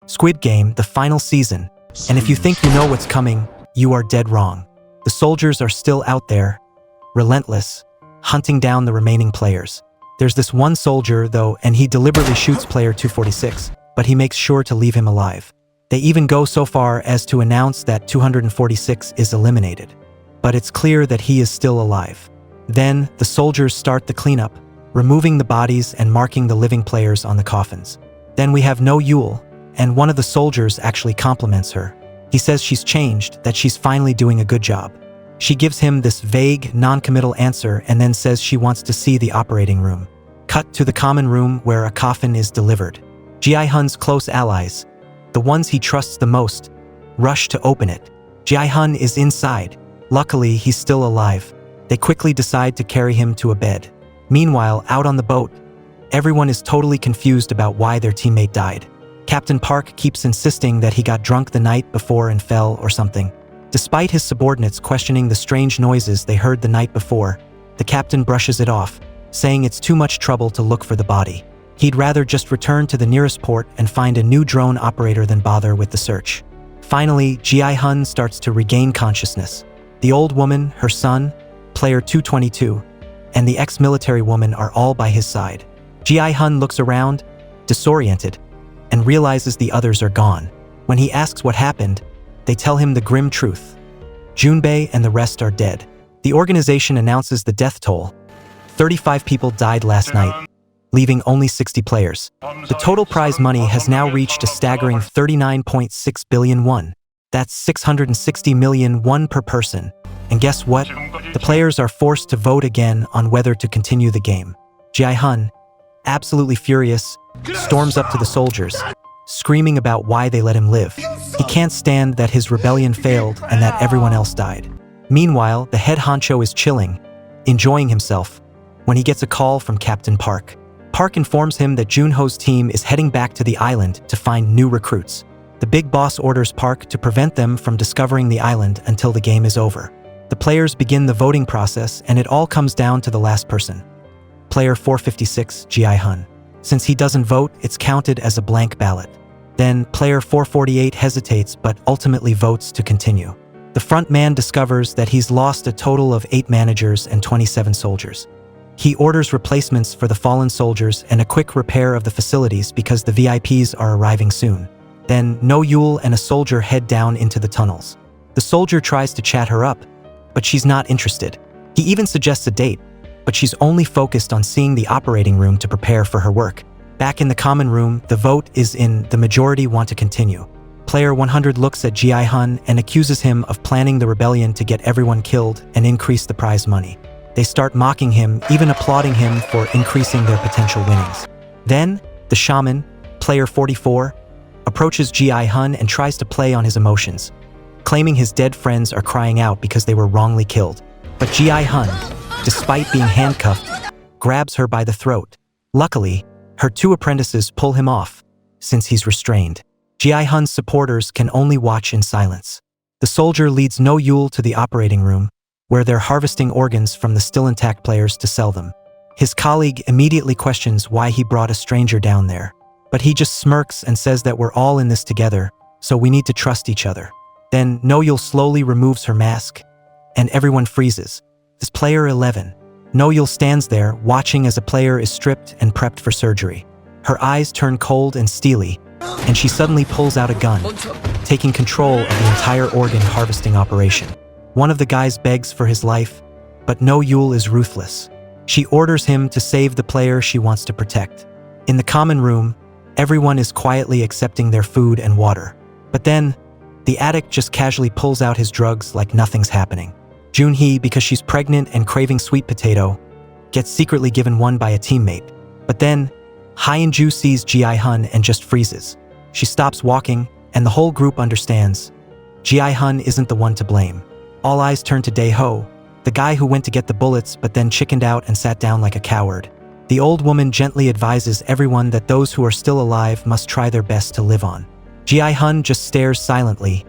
Squid Game, the final season. And if you think you know what's coming, you are dead wrong. The soldiers are still out there, relentless, hunting down the remaining players. There's this one soldier, though, and he deliberately shoots player 246, but he makes sure to leave him alive. They even go so far as to announce that 246 is eliminated. But it's clear that he is still alive. Then, the soldiers start the cleanup, removing the bodies and marking the living players on the coffins. Then we have No Yule, and one of the soldiers actually compliments her. He says she's changed, that she's finally doing a good job. She gives him this vague, non-committal answer and then says she wants to see the operating room. Cut to the common room where a coffin is delivered. Ji-hun's close allies, the ones he trusts the most, rush to open it. Ji-hun is inside. Luckily, he's still alive. They quickly decide to carry him to a bed. Meanwhile, out on the boat, everyone is totally confused about why their teammate died. Captain Park keeps insisting that he got drunk the night before and fell or something. Despite his subordinates questioning the strange noises they heard the night before, the captain brushes it off, saying it's too much trouble to look for the body. He'd rather just return to the nearest port and find a new drone operator than bother with the search. Finally, Ji-hun starts to regain consciousness. The old woman, her son, player 222, and the ex-military woman are all by his side. Ji-hun looks around, disoriented, and realizes the others are gone. When he asks what happened, they tell him the grim truth. Junbei and the rest are dead. The organization announces the death toll. 35 people died last night, leaving only 60 players. The total prize money has now reached a staggering 39.6 billion won. That's 660 million won per person. And guess what? The players are forced to vote again on whether to continue the game. Ji-hun, absolutely furious, storms up to the soldiers, screaming about why they let him live. He can't stand that his rebellion failed and that everyone else died. Meanwhile, the head honcho is chilling, enjoying himself, when he gets a call from Captain Park. Park informs him that Junho's team is heading back to the island to find new recruits. The big boss orders Park to prevent them from discovering the island until the game is over. The players begin the voting process, and it all comes down to the last person. Player 456, Ji-hun. Since he doesn't vote, it's counted as a blank ballot. Then, player 448 hesitates but ultimately votes to continue. The front man discovers that he's lost a total of 8 managers and 27 soldiers. He orders replacements for the fallen soldiers and a quick repair of the facilities because the VIPs are arriving soon. Then, No Yule and a soldier head down into the tunnels. The soldier tries to chat her up, but she's not interested. He even suggests a date, but she's only focused on seeing the operating room to prepare for her work. Back in the common room, the vote is in, the majority want to continue. Player 100 looks at Ji-hun and accuses him of planning the rebellion to get everyone killed and increase the prize money. They start mocking him, even applauding him for increasing their potential winnings. Then, the shaman, player 44, approaches Ji-hun and tries to play on his emotions, claiming his dead friends are crying out because they were wrongly killed. But Ji-hun, despite being handcuffed, grabs her by the throat. Luckily, her 2 apprentices pull him off, since he's restrained. Ji-hun's supporters can only watch in silence. The soldier leads No Yule to the operating room, where they're harvesting organs from the still intact players to sell them. His colleague immediately questions why he brought a stranger down there. But he just smirks and says that we're all in this together, so we need to trust each other. Then No Yule slowly removes her mask, and everyone freezes. This player 11. No Yule stands there, watching as a player is stripped and prepped for surgery. Her eyes turn cold and steely, and she suddenly pulls out a gun, taking control of the entire organ harvesting operation. One of the guys begs for his life, but No Yule is ruthless. She orders him to save the player she wants to protect. In the common room, everyone is quietly accepting their food and water. But then, the addict just casually pulls out his drugs like nothing's happening. Junhee, because she's pregnant and craving sweet potato, gets secretly given one by a teammate. But then, Hyunju sees Ji-hun and just freezes. She stops walking, and the whole group understands. Ji-hun isn't the one to blame. All eyes turn to Dae-ho, the guy who went to get the bullets but then chickened out and sat down like a coward. The old woman gently advises everyone that those who are still alive must try their best to live on. Ji-hun just stares silently,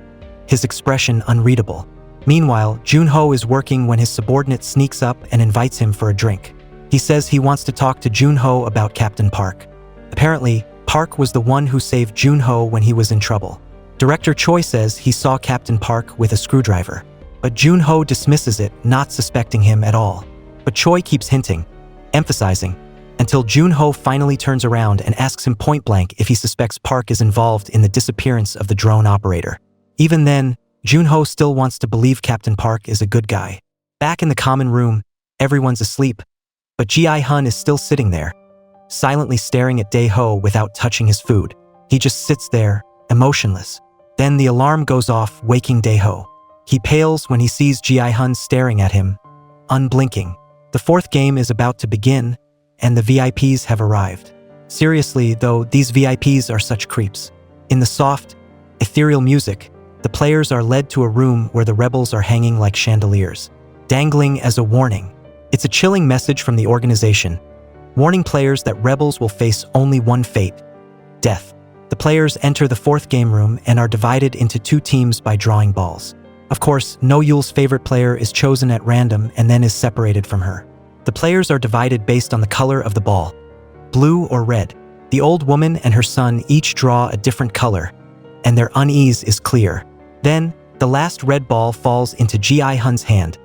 his expression unreadable. Meanwhile, Junho is working when his subordinate sneaks up and invites him for a drink. He says he wants to talk to Junho about Captain Park. Apparently, Park was the one who saved Junho when he was in trouble. Director Choi says he saw Captain Park with a screwdriver, but Junho dismisses it, not suspecting him at all. But Choi keeps hinting, emphasizing, until Junho finally turns around and asks him point-blank if he suspects Park is involved in the disappearance of the drone operator. Even then, Junho still wants to believe Captain Park is a good guy. Back in the common room, everyone's asleep, but Ji-hun is still sitting there, silently staring at Dae-ho without touching his food. He just sits there, emotionless. Then the alarm goes off, waking Dae-ho. He pales when he sees Ji-hun staring at him, unblinking. The fourth game is about to begin, and the VIPs have arrived. Seriously, though, these VIPs are such creeps. In the soft, ethereal music, the players are led to a room where the rebels are hanging like chandeliers, dangling as a warning. It's a chilling message from the organization, warning players that rebels will face only one fate: death. The players enter the fourth game room and are divided into two teams by drawing balls. Of course, No Yule's favorite player is chosen at random and then is separated from her. The players are divided based on the color of the ball, blue or red. The old woman and her son each draw a different color, and their unease is clear. Then, the last red ball falls into Ji-hun's hand,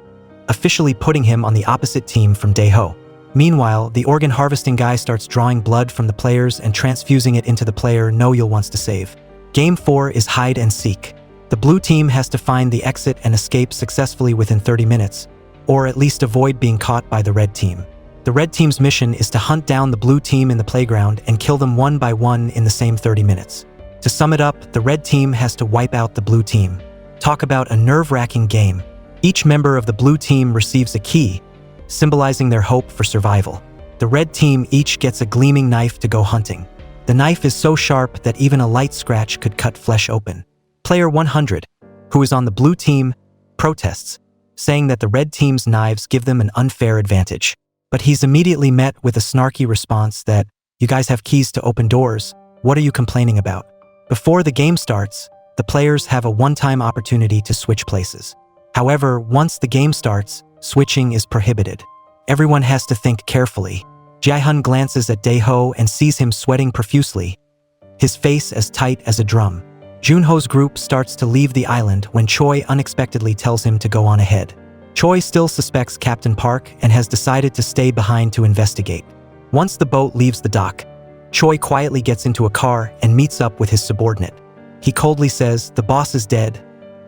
officially putting him on the opposite team from Dae-ho. Meanwhile, the organ harvesting guy starts drawing blood from the players and transfusing it into the player No Yule wants to save. Game 4 is hide and seek. The blue team has to find the exit and escape successfully within 30 minutes, or at least avoid being caught by the red team. The red team's mission is to hunt down the blue team in the playground and kill them one by one in the same 30 minutes. To sum it up, the red team has to wipe out the blue team. Talk about a nerve-wracking game. Each member of the blue team receives a key, symbolizing their hope for survival. The red team each gets a gleaming knife to go hunting. The knife is so sharp that even a light scratch could cut flesh open. Player 100, who is on the blue team, protests, saying that the red team's knives give them an unfair advantage. But he's immediately met with a snarky response that, "You guys have keys to open doors, what are you complaining about?" Before the game starts, the players have a one-time opportunity to switch places. However, once the game starts, switching is prohibited. Everyone has to think carefully. Ji-hun glances at Dae-ho and sees him sweating profusely, his face as tight as a drum. Junho's group starts to leave the island when Choi unexpectedly tells him to go on ahead. Choi still suspects Captain Park and has decided to stay behind to investigate. Once the boat leaves the dock, Choi quietly gets into a car and meets up with his subordinate. He coldly says the boss is dead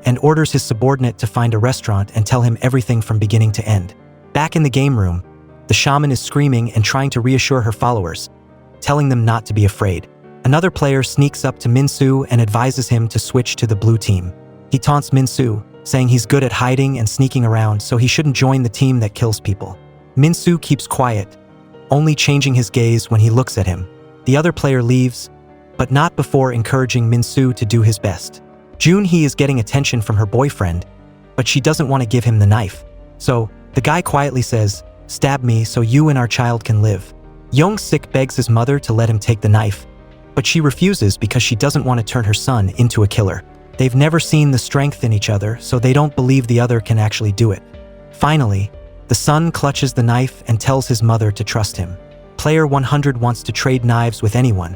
and orders his subordinate to find a restaurant and tell him everything from beginning to end. Back in the game room, the shaman is screaming and trying to reassure her followers, telling them not to be afraid. Another player sneaks up to Min-soo and advises him to switch to the blue team. He taunts Min-soo, saying he's good at hiding and sneaking around, so he shouldn't join the team that kills people. Min-soo keeps quiet, only changing his gaze when he looks at him. The other player leaves, but not before encouraging Min-soo to do his best. Jun-hee is getting attention from her boyfriend, but she doesn't want to give him the knife. So, the guy quietly says, "Stab me so you and our child can live." Young-sik begs his mother to let him take the knife, but she refuses because she doesn't want to turn her son into a killer. They've never seen the strength in each other, so they don't believe the other can actually do it. Finally, the son clutches the knife and tells his mother to trust him. Player 100 wants to trade knives with anyone,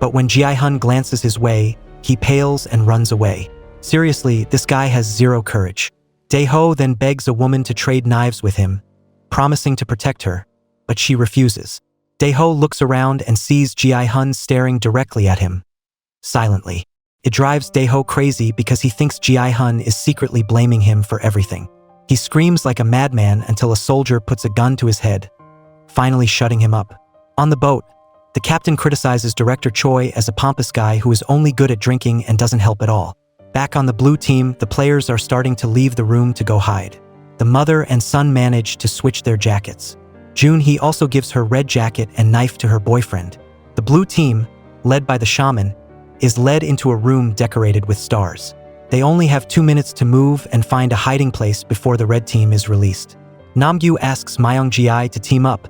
but when Ji-hun glances his way, he pales and runs away. Seriously, this guy has zero courage. Dae-ho then begs a woman to trade knives with him, promising to protect her, but she refuses. Dae-ho looks around and sees Ji-hun staring directly at him, silently. It drives Dae-ho crazy because he thinks Ji-hun is secretly blaming him for everything. He screams like a madman until a soldier puts a gun to his head, finally shutting him up. On the boat, the captain criticizes Director Choi as a pompous guy who is only good at drinking and doesn't help at all. Back on the blue team, the players are starting to leave the room to go hide. The mother and son manage to switch their jackets. Jun-hee also gives her red jacket and knife to her boyfriend. The blue team, led by the shaman, is led into a room decorated with stars. They only have 2 minutes to move and find a hiding place before the red team is released. Namgyu asks Myung-ji to team up,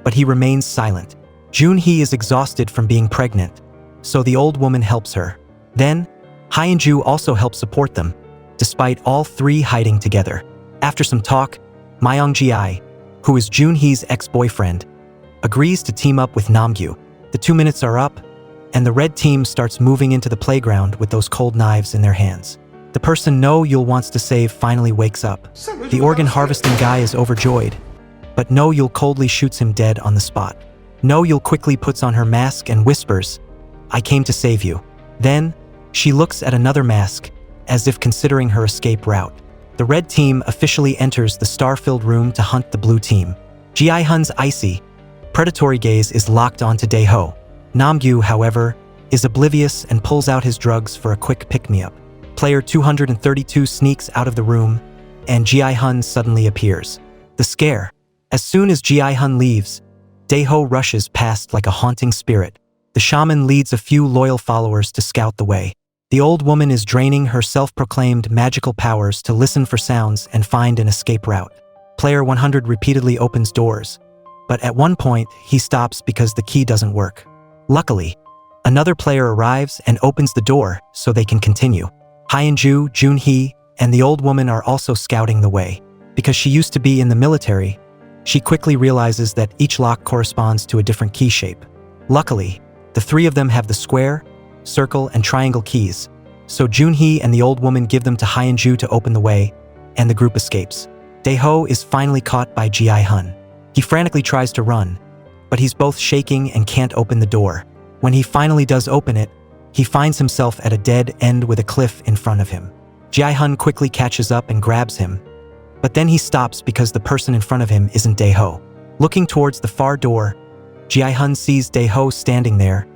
but he remains silent. Jun-hee is exhausted from being pregnant, so the old woman helps her. Then, Hyunju also helps support them, despite all three hiding together. After some talk, Myung-ji, who is Jun-hee's ex-boyfriend, agrees to team up with Namgyu. The 2 minutes are up, and the red team starts moving into the playground with those cold knives in their hands. The person No Yul wants to save finally wakes up. The organ harvesting guy is overjoyed, but No Yul coldly shoots him dead on the spot. No Yul quickly puts on her mask and whispers, "I came to save you." Then, she looks at another mask, as if considering her escape route. The red team officially enters the star-filled room to hunt the blue team. Ji-hun's icy, predatory gaze is locked onto Dae-ho. Namgyu, however, is oblivious and pulls out his drugs for a quick pick-me-up. Player 232 sneaks out of the room, and Ji-hun suddenly appears. The scare. As soon as Ji-hun leaves, Dae-ho rushes past like a haunting spirit. The shaman leads a few loyal followers to scout the way. The old woman is draining her self-proclaimed magical powers to listen for sounds and find an escape route. Player 100 repeatedly opens doors, but at one point, he stops because the key doesn't work. Luckily, another player arrives and opens the door so they can continue. Hyunju, Junhee, and the old woman are also scouting the way. Because she used to be in the military, she quickly realizes that each lock corresponds to a different key shape. Luckily, the three of them have the square, circle, and triangle keys, so Junhee and the old woman give them to Hyunju to open the way, and the group escapes. Dae-ho is finally caught by Ji-hun. He frantically tries to run, but he's both shaking and can't open the door. When he finally does open it, he finds himself at a dead end with a cliff in front of him. Ji-hun quickly catches up and grabs him, but then he stops because the person in front of him isn't Dae-ho. Looking towards the far door, Ji-hun sees Dae-ho standing there,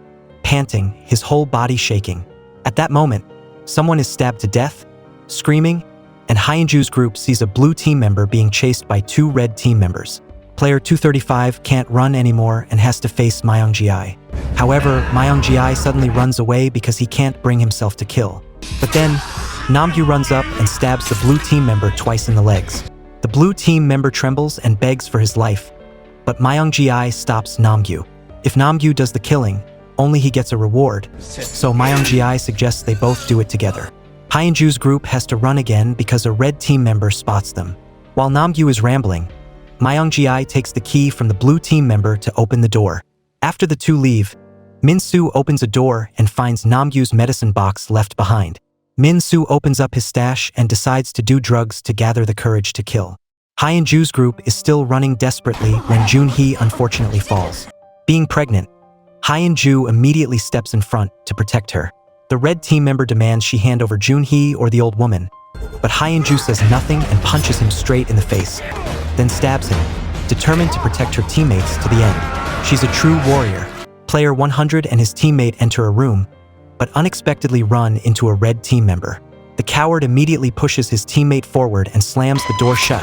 panting, his whole body shaking. At that moment, someone is stabbed to death, screaming, and Hyunju's group sees a blue team member being chased by two red team members. Player 235 can't run anymore and has to face Myung-ji. However, Myung-ji suddenly runs away because he can't bring himself to kill. But then, Namgyu runs up and stabs the blue team member twice in the legs. The blue team member trembles and begs for his life, but Myung-ji stops Namgyu. If Namgyu does the killing, only he gets a reward, so Myung-ji suggests they both do it together. Hyunju's group has to run again because a red team member spots them. While Namgyu is rambling, Myung-ji takes the key from the blue team member to open the door. After the two leave, Min-soo opens a door and finds Namgyu's medicine box left behind. Min-soo opens up his stash and decides to do drugs to gather the courage to kill. Hyunju's group is still running desperately when Junhee unfortunately falls. Being pregnant, Hyunju immediately steps in front to protect her. The red team member demands she hand over Junhee or the old woman, but Hyunju says nothing and punches him straight in the face, then stabs him, determined to protect her teammates to the end. She's a true warrior. Player 100 and his teammate enter a room, but unexpectedly run into a red team member. The coward immediately pushes his teammate forward and slams the door shut,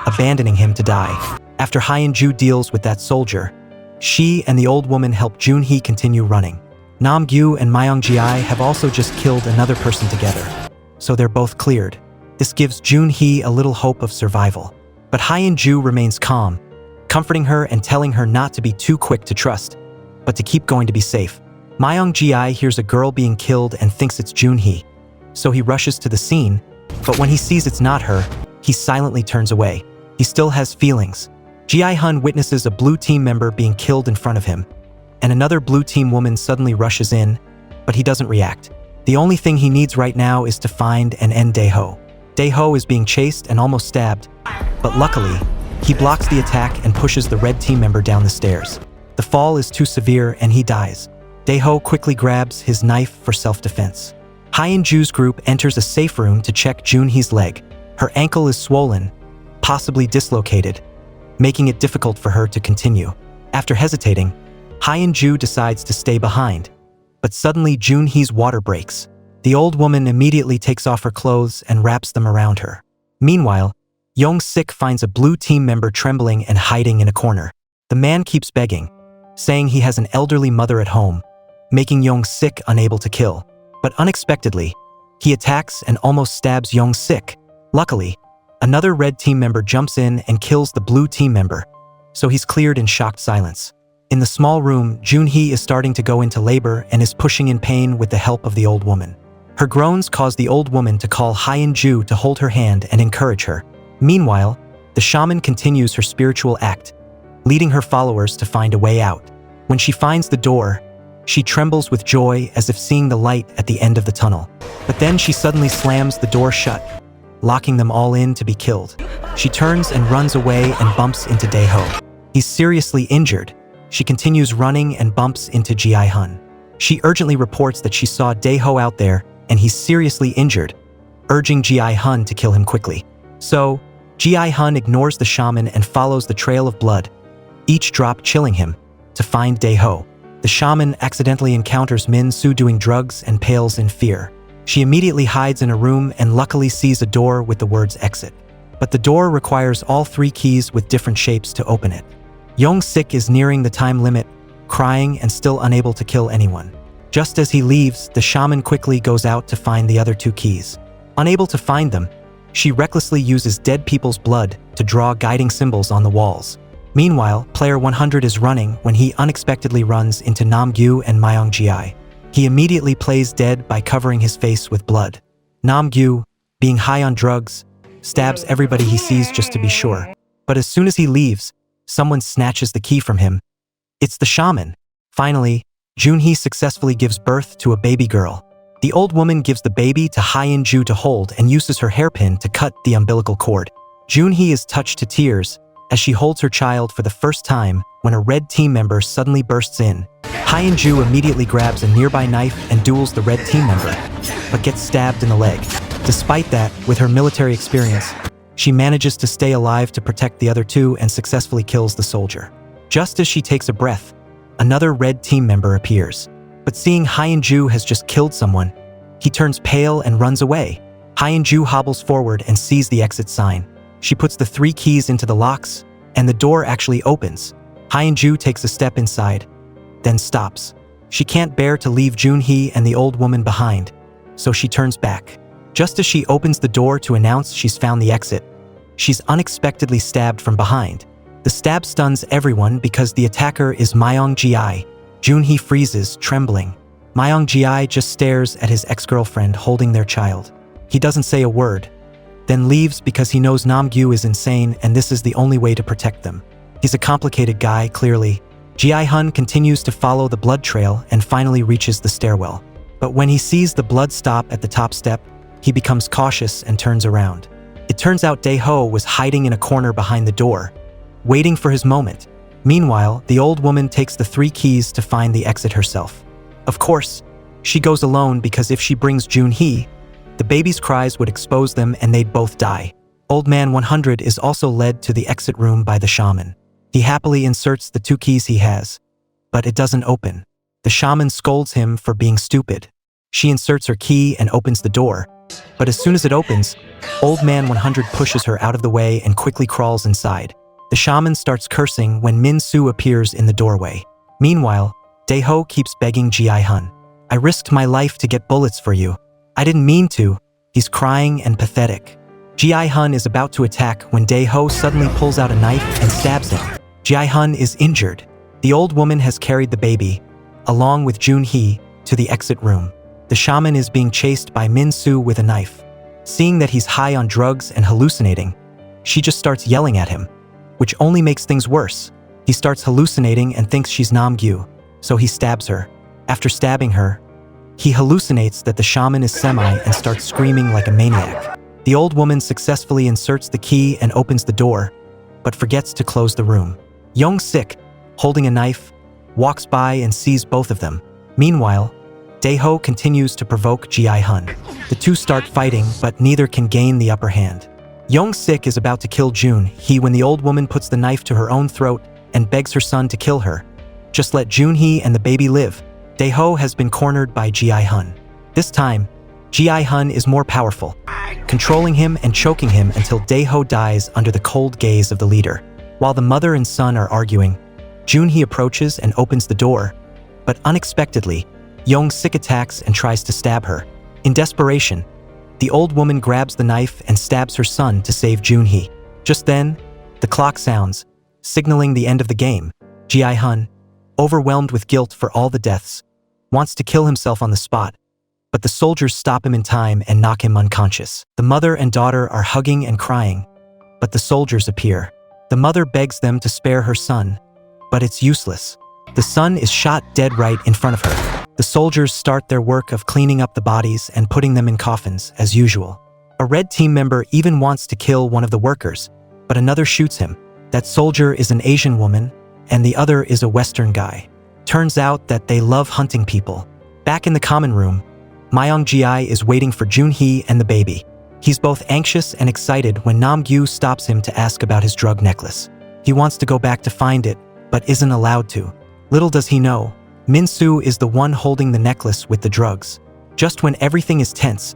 abandoning him to die. After Hyunju deals with that soldier, she and the old woman help Junhee continue running. Namgyu and Myung-ji have also just killed another person together, so they're both cleared. This gives Junhee a little hope of survival. But Hyunju remains calm, comforting her and telling her not to be too quick to trust, but to keep going to be safe. Myung-ji hears a girl being killed and thinks it's Junhee, so he rushes to the scene, but when he sees it's not her, he silently turns away. He still has feelings. Ji-hun witnesses a blue team member being killed in front of him, and another blue team woman suddenly rushes in, but he doesn't react. The only thing he needs right now is to find and end Dae-ho. Dae-ho is being chased and almost stabbed, but luckily, he blocks the attack and pushes the red team member down the stairs. The fall is too severe and he dies. Dae-ho quickly grabs his knife for self-defense. Hyunju's group enters a safe room to check Junhee's leg. Her ankle is swollen, possibly dislocated, making it difficult for her to continue. After hesitating, Hyunju decides to stay behind, but suddenly Junhee's water breaks. The old woman immediately takes off her clothes and wraps them around her. Meanwhile, Young-sik finds a blue team member trembling and hiding in a corner. The man keeps begging, saying he has an elderly mother at home, making Young-sik unable to kill. But unexpectedly, he attacks and almost stabs Young-sik. Luckily, another red team member jumps in and kills the blue team member, so he's cleared in shocked silence. In the small room, Junhee is starting to go into labor and is pushing in pain with the help of the old woman. Her groans cause the old woman to call Hyunju to hold her hand and encourage her. Meanwhile, the shaman continues her spiritual act, leading her followers to find a way out. When she finds the door, She trembles with joy as if seeing the light at the end of the tunnel. But then she suddenly slams the door shut, locking them all in to be killed. She turns and runs away and bumps into Dae-ho. He's seriously injured. She continues running and bumps into Ji-hun. She urgently reports that she saw Dae-ho out there and he's seriously injured, urging Ji-hun to kill him quickly. So, Ji-hun ignores the shaman and follows the trail of blood, each drop chilling him, to find Dae-ho. The shaman accidentally encounters Min-soo doing drugs and pales in fear. She immediately hides in a room and luckily sees a door with the words exit. But the door requires all 3 keys with different shapes to open it. Young-sik is nearing the time limit, crying and still unable to kill anyone. Just as he leaves, the shaman quickly goes out to find the other 2 keys. Unable to find them, she recklessly uses dead people's blood to draw guiding symbols on the walls. Meanwhile, player 100 is running when he unexpectedly runs into Namgyu and Myung-ji. He immediately plays dead by covering his face with blood. Namgyu, being high on drugs, stabs everybody he sees just to be sure. But as soon as he leaves, someone snatches the key from him. It's the shaman. Finally, Junhee successfully gives birth to a baby girl. The old woman gives the baby to Hyun-ju to hold and uses her hairpin to cut the umbilical cord. Junhee is touched to tears as she holds her child for the first time when a red team member suddenly bursts in. Hyun-ju immediately grabs a nearby knife and duels the red team member, but gets stabbed in the leg. Despite that, with her military experience, she manages to stay alive to protect the other 2 and successfully kills the soldier. Just as she takes a breath, another red team member appears. But seeing Hyun-ju has just killed someone, he turns pale and runs away. Hyun-ju hobbles forward and sees the exit sign. She puts the 3 keys into the locks, and the door actually opens. Hyun-ju takes a step inside, then stops. She can't bear to leave Junhee and the old woman behind, so she turns back. Just as she opens the door to announce she's found the exit, she's unexpectedly stabbed from behind. The stab stuns everyone because the attacker is Myung-ji. Junhee freezes, trembling. Myung-ji just stares at his ex-girlfriend holding their child. He doesn't say a word, then leaves because he knows Namgyu is insane and this is the only way to protect them. He's a complicated guy, clearly. Ji-hun continues to follow the blood trail and finally reaches the stairwell. But when he sees the blood stop at the top step, he becomes cautious and turns around. It turns out Dae-ho was hiding in a corner behind the door, waiting for his moment. Meanwhile, the old woman takes the 3 keys to find the exit herself. Of course, she goes alone because if she brings Junhee, the baby's cries would expose them and they'd both die. Old Man 100 is also led to the exit room by the shaman. He happily inserts the 2 keys he has, but it doesn't open. The shaman scolds him for being stupid. She inserts her key and opens the door, but as soon as it opens, Old Man 100 pushes her out of the way and quickly crawls inside. The shaman starts cursing when Min-soo appears in the doorway. Meanwhile, Dae-ho keeps begging Ji-hun. "I risked my life to get bullets for you. I didn't mean to." He's crying and pathetic. Ji-hun is about to attack when Dae-ho suddenly pulls out a knife and stabs him. Ji-hun is injured. The old woman has carried the baby, along with Junhee, to the exit room. The shaman is being chased by Min-soo with a knife. Seeing that he's high on drugs and hallucinating, she just starts yelling at him, which only makes things worse. He starts hallucinating and thinks she's Namgyu, so he stabs her. After stabbing her, he hallucinates that the shaman is Semi and starts screaming like a maniac. The old woman successfully inserts the key and opens the door, but forgets to close the room. Young-sik, holding a knife, walks by and sees both of them. Meanwhile, Dae-ho continues to provoke Ji-hun. The 2 start fighting, but neither can gain the upper hand. Young-sik is about to kill Junhee when the old woman puts the knife to her own throat and begs her son to kill her. "Just let Junhee and the baby live." Dae-ho has been cornered by Ji-hun. This time, Ji-hun is more powerful, controlling him and choking him until Dae-ho dies under the cold gaze of the leader. While the mother and son are arguing, Junhee approaches and opens the door, but unexpectedly, Young-sik attacks and tries to stab her. In desperation, the old woman grabs the knife and stabs her son to save Junhee. Just then, the clock sounds, signaling the end of the game. Ji-hun, overwhelmed with guilt for all the deaths, wants to kill himself on the spot, but the soldiers stop him in time and knock him unconscious. The mother and daughter are hugging and crying, but the soldiers appear. The mother begs them to spare her son, but it's useless. The son is shot dead right in front of her. The soldiers start their work of cleaning up the bodies and putting them in coffins, as usual. A red team member even wants to kill one of the workers, but another shoots him. That soldier is an Asian woman, and the other is a Western guy. Turns out that they love hunting people. Back in the common room, Myung-ji is waiting for Jun-hee and the baby. He's both anxious and excited when Nam-gyu stops him to ask about his drug necklace. He wants to go back to find it, but isn't allowed to. Little does he know, Min-soo is the one holding the necklace with the drugs. Just when everything is tense,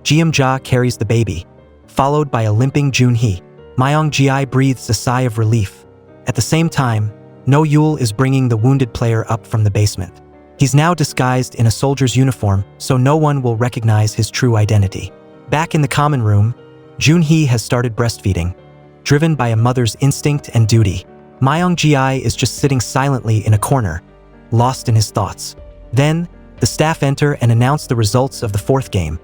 Jeom-ja carries the baby, followed by a limping Jun-hee. Myung-ji breathes a sigh of relief. At the same time, No-yul is bringing the wounded player up from the basement. He's now disguised in a soldier's uniform, so no one will recognize his true identity. Back in the common room, Jun-hee has started breastfeeding, driven by a mother's instinct and duty. Myung-ji is just sitting silently in a corner, lost in his thoughts. Then, the staff enter and announce the results of the fourth game,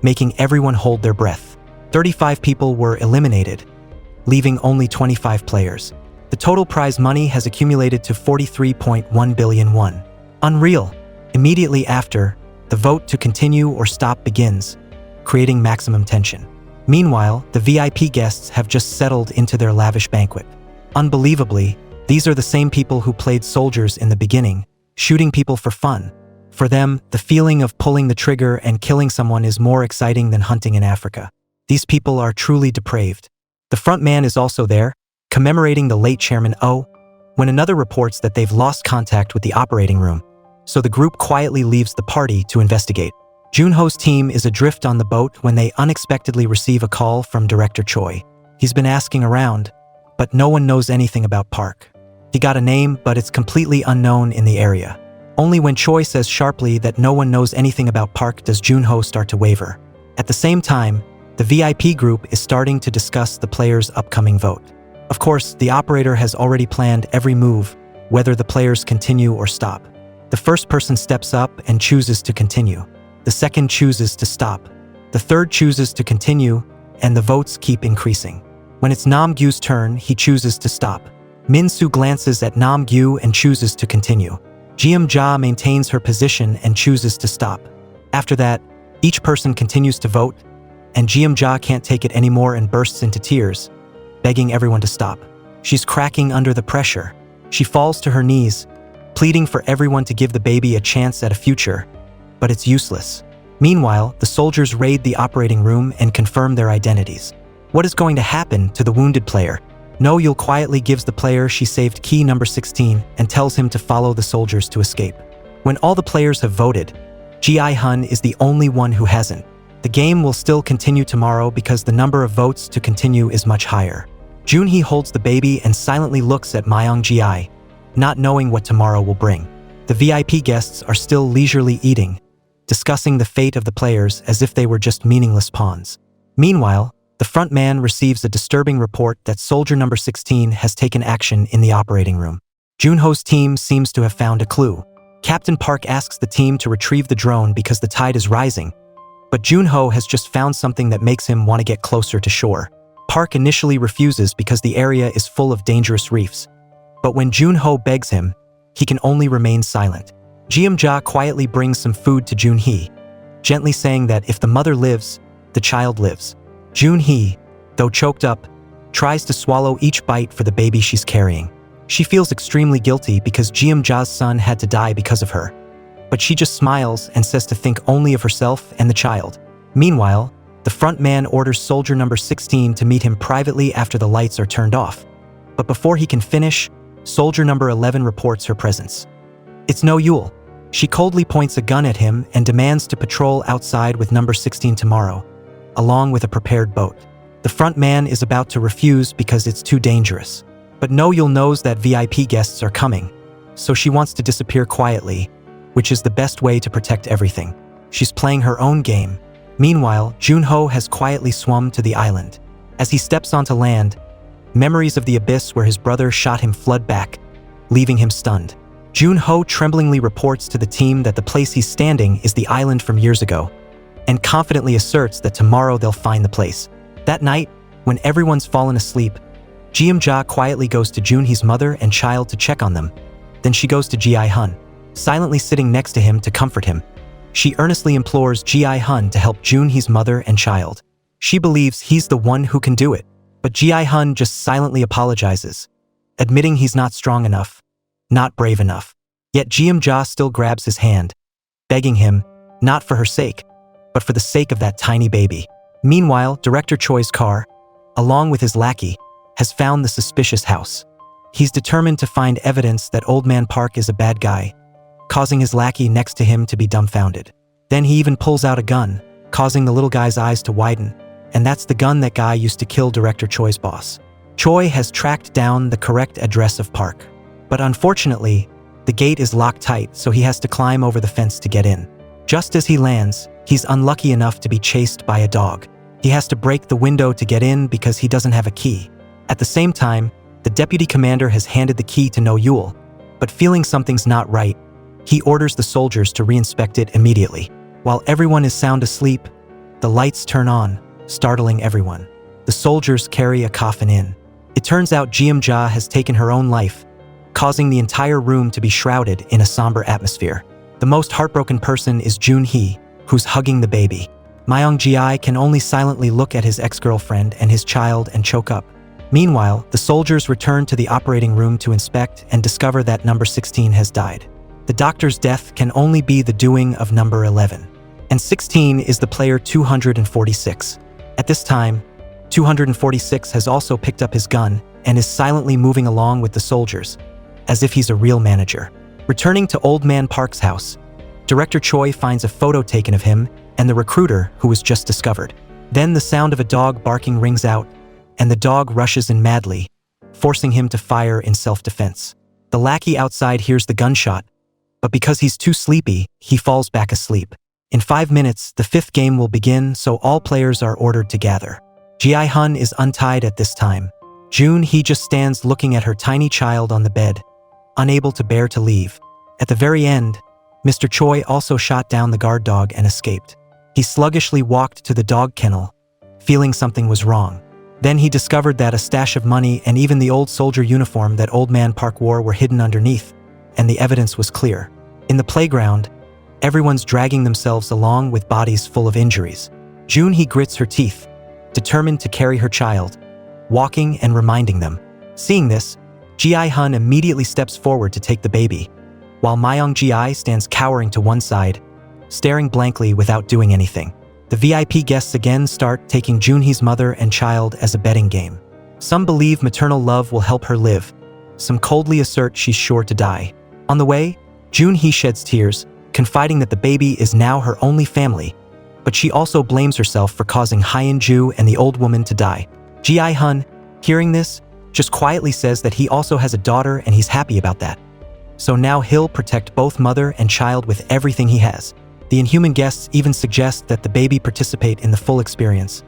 making everyone hold their breath. 35 people were eliminated, leaving only 25 players. The total prize money has accumulated to 43.1 billion won. Unreal. Immediately after, the vote to continue or stop begins, creating maximum tension. Meanwhile, the VIP guests have just settled into their lavish banquet. Unbelievably, these are the same people who played soldiers in the beginning, shooting people for fun. For them, the feeling of pulling the trigger and killing someone is more exciting than hunting in Africa. These people are truly depraved. The front man is also there, commemorating the late Chairman O, when another reports that they've lost contact with the operating room. So the group quietly leaves the party to investigate. Junho's team is adrift on the boat when they unexpectedly receive a call from Director Choi. He's been asking around, but no one knows anything about Park. He got a name, but it's completely unknown in the area. Only when Choi says sharply that no one knows anything about Park does Junho start to waver. At the same time, the VIP group is starting to discuss the players' upcoming vote. Of course, the operator has already planned every move, whether the players continue or stop. The first person steps up and chooses to continue. The second chooses to stop. The third chooses to continue, and the votes keep increasing. When it's Nam-gyu's turn, he chooses to stop. Min-soo glances at Nam-gyu and chooses to continue. Jeom-ja maintains her position and chooses to stop. After that, each person continues to vote, and Jeom-ja can't take it anymore and bursts into tears, begging everyone to stop. She's cracking under the pressure. She falls to her knees, pleading for everyone to give the baby a chance at a future, but it's useless. Meanwhile, the soldiers raid the operating room and confirm their identities. What is going to happen to the wounded player? No-yul quietly gives the player she saved key number 16 and tells him to follow the soldiers to escape. When all the players have voted, Ji-hun is the only one who hasn't. The game will still continue tomorrow because the number of votes to continue is much higher. Jun-hee holds the baby and silently looks at Myung-ji, not knowing what tomorrow will bring. The VIP guests are still leisurely eating, discussing the fate of the players as if they were just meaningless pawns. Meanwhile, the front man receives a disturbing report that soldier number 16 has taken action in the operating room. Junho's team seems to have found a clue. Captain Park asks the team to retrieve the drone because the tide is rising, but Junho has just found something that makes him want to get closer to shore. Park initially refuses because the area is full of dangerous reefs, but when Junho begs him, he can only remain silent. Jeom-ja quietly brings some food to Jun-hee, gently saying that if the mother lives, the child lives. Jun-hee, though choked up, tries to swallow each bite for the baby she's carrying. She feels extremely guilty because Jeom-ja's son had to die because of her, but she just smiles and says to think only of herself and the child. Meanwhile, the front man orders soldier number 16 to meet him privately after the lights are turned off. But before he can finish, soldier number 11 reports her presence. It's No-yul. She coldly points a gun at him and demands to patrol outside with number 16 tomorrow, along with a prepared boat. The front man is about to refuse because it's too dangerous. But No-yul knows that VIP guests are coming, so she wants to disappear quietly, which is the best way to protect everything. She's playing her own game. Meanwhile, Junho has quietly swum to the island. As he steps onto land, memories of the abyss where his brother shot him flood back, leaving him stunned. Junho tremblingly reports to the team that the place he's standing is the island from years ago, and confidently asserts that tomorrow they'll find the place. That night, when everyone's fallen asleep, Jeom-ja quietly goes to Junhee's mother and child to check on them. Then she goes to Ji-hun, silently sitting next to him to comfort him. She earnestly implores Ji-hun to help Junhee's mother and child. She believes he's the one who can do it, but Ji-hun just silently apologizes, admitting he's not strong enough, not brave enough. Yet Jeom-ja still grabs his hand, begging him, not for her sake, but for the sake of that tiny baby. Meanwhile, Director Choi's car, along with his lackey, has found the suspicious house. He's determined to find evidence that Old Man Park is a bad guy, causing his lackey next to him to be dumbfounded. Then he even pulls out a gun, causing the little guy's eyes to widen, and that's the gun that guy used to kill Director Choi's boss. Choi has tracked down the correct address of Park, but unfortunately, the gate is locked tight, so he has to climb over the fence to get in. Just as he lands, he's unlucky enough to be chased by a dog. He has to break the window to get in because he doesn't have a key. At the same time, the deputy commander has handed the key to No Yule, but feeling something's not right, he orders the soldiers to reinspect it immediately. While everyone is sound asleep, the lights turn on, startling everyone. The soldiers carry a coffin in. It turns out Jeom-ja has taken her own life, causing the entire room to be shrouded in a somber atmosphere. The most heartbroken person is Junhee, who's hugging the baby. Myung-ji can only silently look at his ex-girlfriend and his child and choke up. Meanwhile, the soldiers return to the operating room to inspect and discover that number 16 has died. The doctor's death can only be the doing of number 11. And 16 is the player 246. At this time, 246 has also picked up his gun and is silently moving along with the soldiers, as if he's a real manager. Returning to Old Man Park's house, Director Choi finds a photo taken of him and the recruiter who was just discovered. Then the sound of a dog barking rings out, and the dog rushes in madly, forcing him to fire in self-defense. The lackey outside hears the gunshot, but because he's too sleepy, he falls back asleep. In 5 minutes, the 5th game will begin, so all players are ordered to gather. Ji-hun is untied at this time. Junhee just stands looking at her tiny child on the bed, unable to bear to leave. At the very end, Mr. Choi also shot down the guard dog and escaped. He sluggishly walked to the dog kennel, feeling something was wrong. Then he discovered that a stash of money and even the old soldier uniform that Old Man Park wore were hidden underneath, and the evidence was clear. In the playground, everyone's dragging themselves along with bodies full of injuries. Junhee grits her teeth, determined to carry her child, walking and reminding them. Seeing this, Ji-hun immediately steps forward to take the baby, while Myung-ji stands cowering to one side, staring blankly without doing anything. The VIP guests again start taking Junhee's mother and child as a betting game. Some believe maternal love will help her live. Some coldly assert she's sure to die. On the way, Junhee sheds tears, confiding that the baby is now her only family, but she also blames herself for causing Hyun-ju and the old woman to die. Ji-hun, hearing this, just quietly says that he also has a daughter and he's happy about that. So now he'll protect both mother and child with everything he has. The inhuman guests even suggest that the baby participate in the full experience.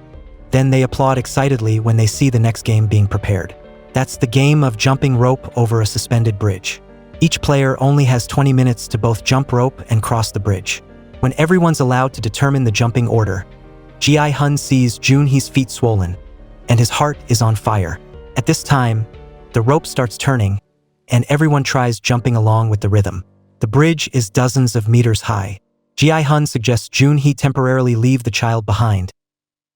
Then they applaud excitedly when they see the next game being prepared. That's the game of jumping rope over a suspended bridge. Each player only has 20 minutes to both jump rope and cross the bridge. When everyone's allowed to determine the jumping order, Ji-hun sees Junhee's feet swollen, and his heart is on fire. At this time, the rope starts turning, and everyone tries jumping along with the rhythm. The bridge is dozens of meters high. Ji-hun suggests Junhee temporarily leave the child behind.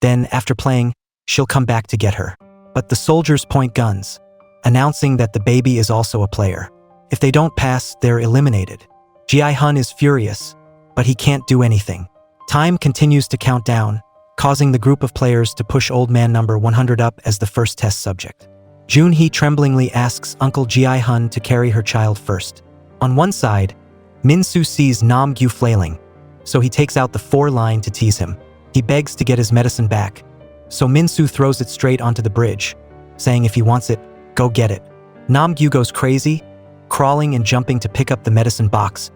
Then, after playing, she'll come back to get her. But the soldiers point guns, announcing that the baby is also a player. If they don't pass, they're eliminated. Ji-hun is furious, but he can't do anything. Time continues to count down, causing the group of players to push Old Man number 100 up as the first test subject. Junhee tremblingly asks Uncle Ji-hun to carry her child first. On one side, Min-soo sees Nam-gyu flailing, so he takes out the 4-line to tease him. He begs to get his medicine back, so Min-soo throws it straight onto the bridge, saying if he wants it, go get it. Nam-gyu goes crazy, crawling and jumping to pick up the medicine box,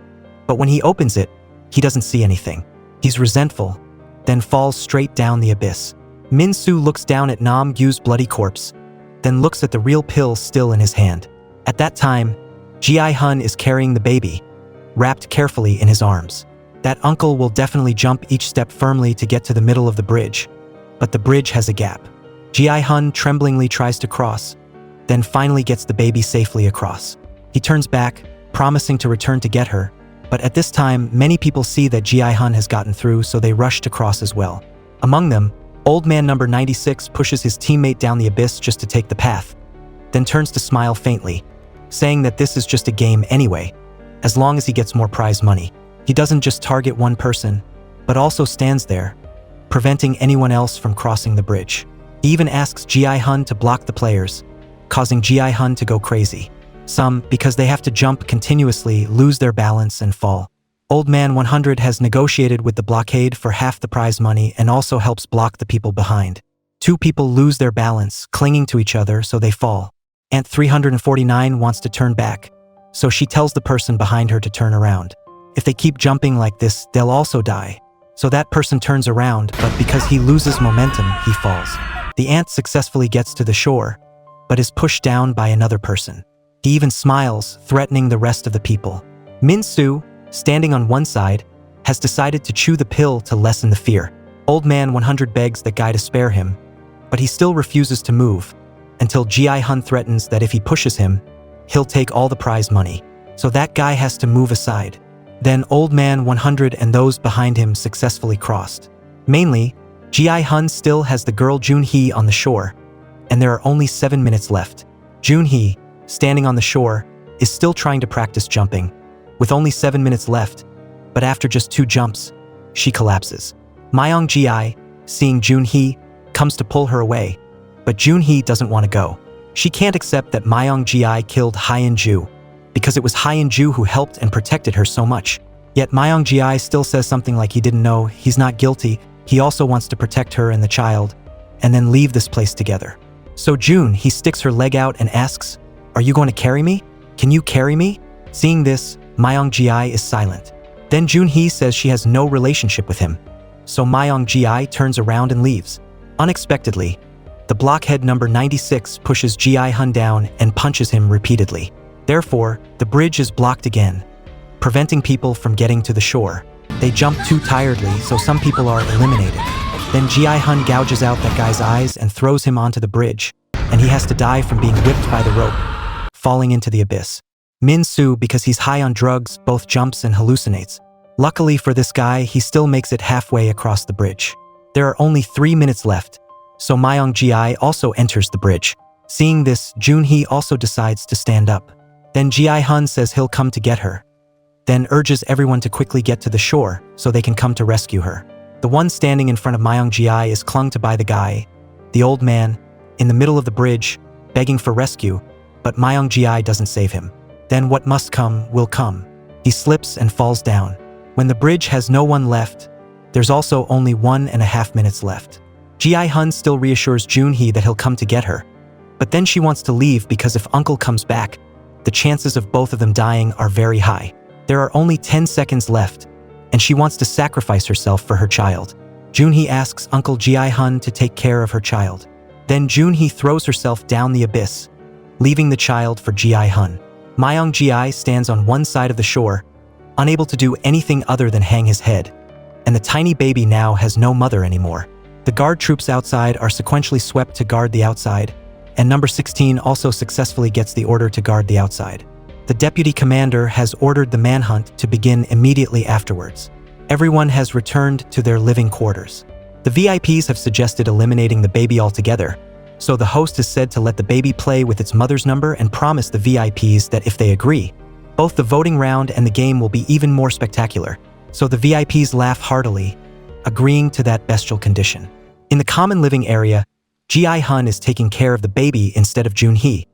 but when he opens it, he doesn't see anything. He's resentful, then falls straight down the abyss. Min-soo looks down at Nam-gyu's bloody corpse, then looks at the real pill still in his hand. At that time, Ji-hun is carrying the baby, wrapped carefully in his arms. That uncle will definitely jump each step firmly to get to the middle of the bridge, but the bridge has a gap. Ji-hun tremblingly tries to cross, then finally gets the baby safely across. He turns back, promising to return to get her. But at this time, many people see that Ji-hun has gotten through, so they rush to cross as well. Among them, old man number 96 pushes his teammate down the abyss just to take the path, then turns to smile faintly, saying that this is just a game anyway, as long as he gets more prize money. He doesn't just target one person, but also stands there, preventing anyone else from crossing the bridge. He even asks Ji-hun to block the players, causing Ji-hun to go crazy. Some, because they have to jump continuously, lose their balance and fall. Old Man 100 has negotiated with the blockade for half the prize money and also helps block the people behind. Two people lose their balance, clinging to each other, so they fall. Ant 349 wants to turn back, so she tells the person behind her to turn around. If they keep jumping like this, they'll also die. So that person turns around, but because he loses momentum, he falls. The ant successfully gets to the shore, but is pushed down by another person. He even smiles, threatening the rest of the people. Min-soo, standing on one side, has decided to chew the pill to lessen the fear. Old Man 100 begs that guy to spare him, but he still refuses to move, until Ji-hun threatens that if he pushes him, he'll take all the prize money. So that guy has to move aside. Then Old Man 100 and those behind him successfully crossed. Mainly, Ji-hun still has the girl Jun-hee on the shore, and there are only 7 minutes left. Jun-hee, standing on the shore, is still trying to practice jumping, with only 7 minutes left, but after just 2 jumps, she collapses. Myung-ji, seeing Jun-hee, comes to pull her away, but Jun-hee doesn't want to go. She can't accept that Myung-ji killed Hyun-ju, because it was Hyun-ju who helped and protected her so much. Yet Myung-ji still says something like he didn't know, he's not guilty, he also wants to protect her and the child, and then leave this place together. So Jun-hee sticks her leg out and asks, "Are you going to carry me? Can you carry me?" Seeing this, Myung-ji is silent. Then Jun-hee says she has no relationship with him. So Myung-ji turns around and leaves. Unexpectedly, the blockhead number 96 pushes Ji-hun down and punches him repeatedly. Therefore, the bridge is blocked again, preventing people from getting to the shore. They jump too tiredly, so some people are eliminated. Then Ji-hun gouges out that guy's eyes and throws him onto the bridge, and he has to die from being whipped by the rope, falling into the abyss. Min-soo, because he's high on drugs, both jumps and hallucinates. Luckily for this guy, he still makes it halfway across the bridge. There are only 3 minutes left, so Myung-ji also enters the bridge. Seeing this, Jun-hee also decides to stand up. Then Ji-hun says he'll come to get her, then urges everyone to quickly get to the shore so they can come to rescue her. The one standing in front of Myung-ji is clung to by the guy, the old man, in the middle of the bridge, begging for rescue, but Myung-ji doesn't save him. Then what must come will come. He slips and falls down. When the bridge has no one left, there's also only 1.5 minutes left. Ji-hun still reassures Jun-hee that he'll come to get her, but then she wants to leave because if Uncle comes back, the chances of both of them dying are very high. There are only 10 seconds left, and she wants to sacrifice herself for her child. Jun-hee asks Uncle Ji-hun to take care of her child. Then Jun-hee throws herself down the abyss, leaving the child for Ji-hun. Myung-ji stands on one side of the shore, unable to do anything other than hang his head, and the tiny baby now has no mother anymore. The guard troops outside are sequentially swept to guard the outside, and number 16 also successfully gets the order to guard the outside. The deputy commander has ordered the manhunt to begin immediately afterwards. Everyone has returned to their living quarters. The VIPs have suggested eliminating the baby altogether, so the host is said to let the baby play with its mother's number and promise the VIPs that if they agree, both the voting round and the game will be even more spectacular. So the VIPs laugh heartily, agreeing to that bestial condition. In the common living area, Ji-hun is taking care of the baby instead of Jun-hee,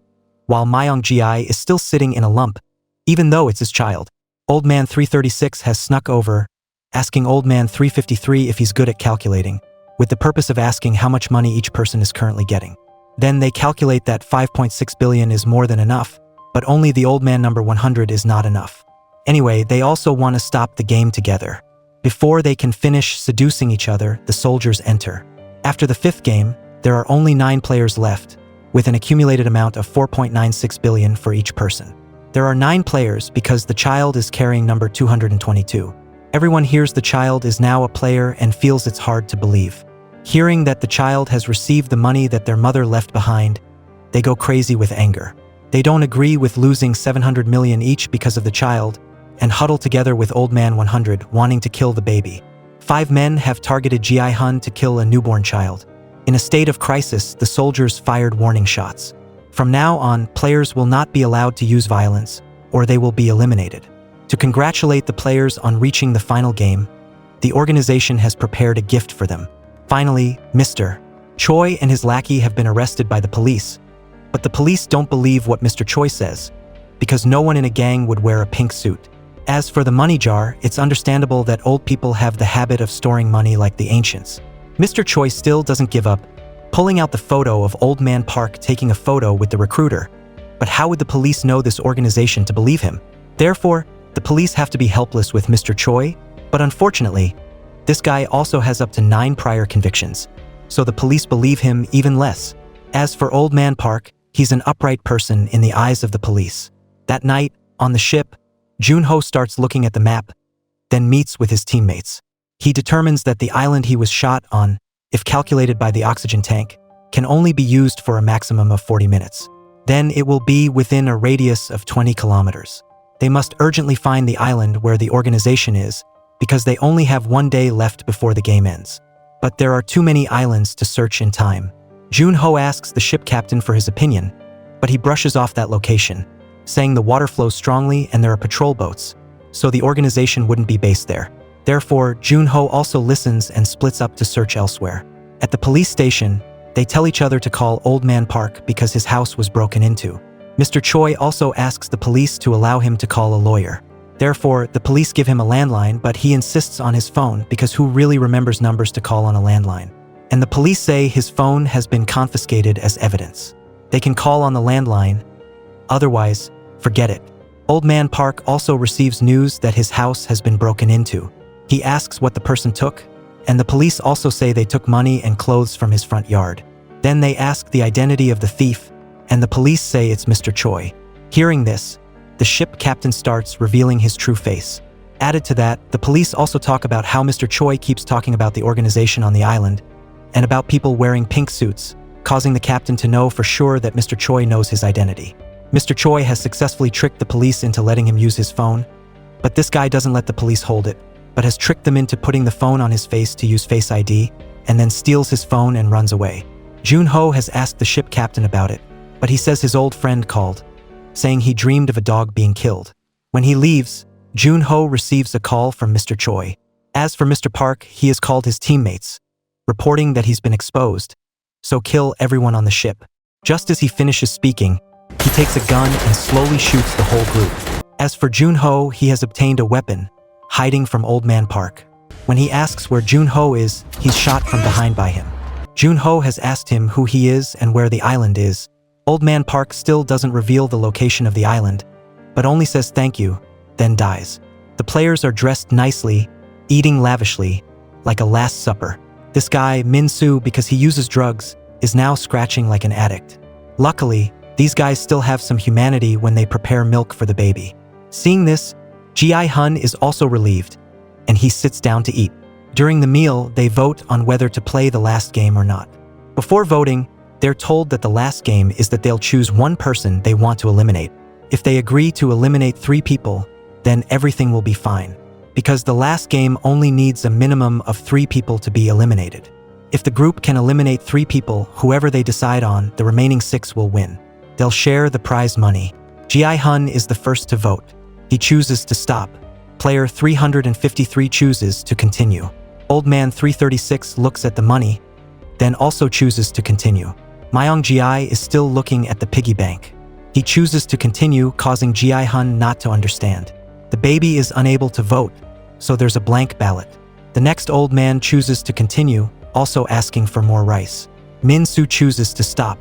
while Myung-ji is still sitting in a lump, even though it's his child. Old Man 336 has snuck over, asking Old Man 353 if he's good at calculating, with the purpose of asking how much money each person is currently getting. Then they calculate that 5.6 billion is more than enough, but only the old man number 100 is not enough. Anyway, they also want to stop the game together. Before they can finish seducing each other, the soldiers enter. After the 5th game, there are only 9 players left, with an accumulated amount of 4.96 billion for each person. There are 9 players because the child is carrying number 222. Everyone hears the child is now a player and feels it's hard to believe. Hearing that the child has received the money that their mother left behind, they go crazy with anger. They don't agree with losing 700 million each because of the child, and huddle together with Old Man 100 wanting to kill the baby. 5 men have targeted Ji-hun to kill a newborn child. In a state of crisis, the soldiers fired warning shots. From now on, players will not be allowed to use violence, or they will be eliminated. To congratulate the players on reaching the final game, the organization has prepared a gift for them. Finally, Mr. Choi and his lackey have been arrested by the police. But the police don't believe what Mr. Choi says, because no one in a gang would wear a pink suit. As for the money jar, it's understandable that old people have the habit of storing money like the ancients. Mr. Choi still doesn't give up, pulling out the photo of Old Man Park taking a photo with the recruiter. But how would the police know this organization to believe him? Therefore, the police have to be helpless with Mr. Choi, but unfortunately, this guy also has up to 9 prior convictions, so the police believe him even less. As for Old Man Park, he's an upright person in the eyes of the police. That night, on the ship, Jun-ho starts looking at the map, then meets with his teammates. He determines that the island he was shot on, if calculated by the oxygen tank, can only be used for a maximum of 40 minutes. Then it will be within a radius of 20 kilometers. They must urgently find the island where the organization is, because they only have 1 day left before the game ends. But there are too many islands to search in time. Jun-ho asks the ship captain for his opinion, but he brushes off that location, saying the water flows strongly and there are patrol boats, so the organization wouldn't be based there. Therefore, Jun-ho also listens and splits up to search elsewhere. At the police station, they tell each other to call Old Man Park because his house was broken into. Mr. Choi also asks the police to allow him to call a lawyer. Therefore, the police give him a landline, but he insists on his phone because who really remembers numbers to call on a landline? And the police say his phone has been confiscated as evidence. They can call on the landline, otherwise, forget it. Old Man Park also receives news that his house has been broken into. He asks what the person took, and the police also say they took money and clothes from his front yard. Then they ask the identity of the thief, and the police say it's Mr. Choi. Hearing this, the ship captain starts revealing his true face. Added to that, the police also talk about how Mr. Choi keeps talking about the organization on the island, and about people wearing pink suits, causing the captain to know for sure that Mr. Choi knows his identity. Mr. Choi has successfully tricked the police into letting him use his phone, but this guy doesn't let the police hold it, but has tricked them into putting the phone on his face to use Face ID, and then steals his phone and runs away. Jun-ho has asked the ship captain about it, but he says his old friend called, saying he dreamed of a dog being killed. When he leaves, Jun-ho receives a call from Mr. Choi. As for Mr. Park, he has called his teammates, reporting that he's been exposed, so kill everyone on the ship. Just as he finishes speaking, he takes a gun and slowly shoots the whole group. As for Jun-ho, he has obtained a weapon, hiding from Old Man Park. When he asks where Jun-ho is, he's shot from behind by him. Jun-ho has asked him who he is and where the island is. Old Man Park still doesn't reveal the location of the island, but only says thank you, then dies. The players are dressed nicely, eating lavishly, like a Last Supper. This guy, Min-soo, because he uses drugs, is now scratching like an addict. Luckily, these guys still have some humanity when they prepare milk for the baby. Seeing this, Ji-hun is also relieved, and he sits down to eat. During the meal, they vote on whether to play the last game or not. Before voting, they're told that the last game is that they'll choose one person they want to eliminate. If they agree to eliminate 3 people, then everything will be fine, because the last game only needs a minimum of 3 people to be eliminated. If the group can eliminate 3 people, whoever they decide on, the remaining 6 will win. They'll share the prize money. Ji-hun is the first to vote. He chooses to stop. Player 353 chooses to continue. Old Man 336 looks at the money, then also chooses to continue. Myung-ji is still looking at the piggy bank. He chooses to continue, causing Ji-hun not to understand. The baby is unable to vote, so there's a blank ballot. The next old man chooses to continue, also asking for more rice. Min-soo chooses to stop.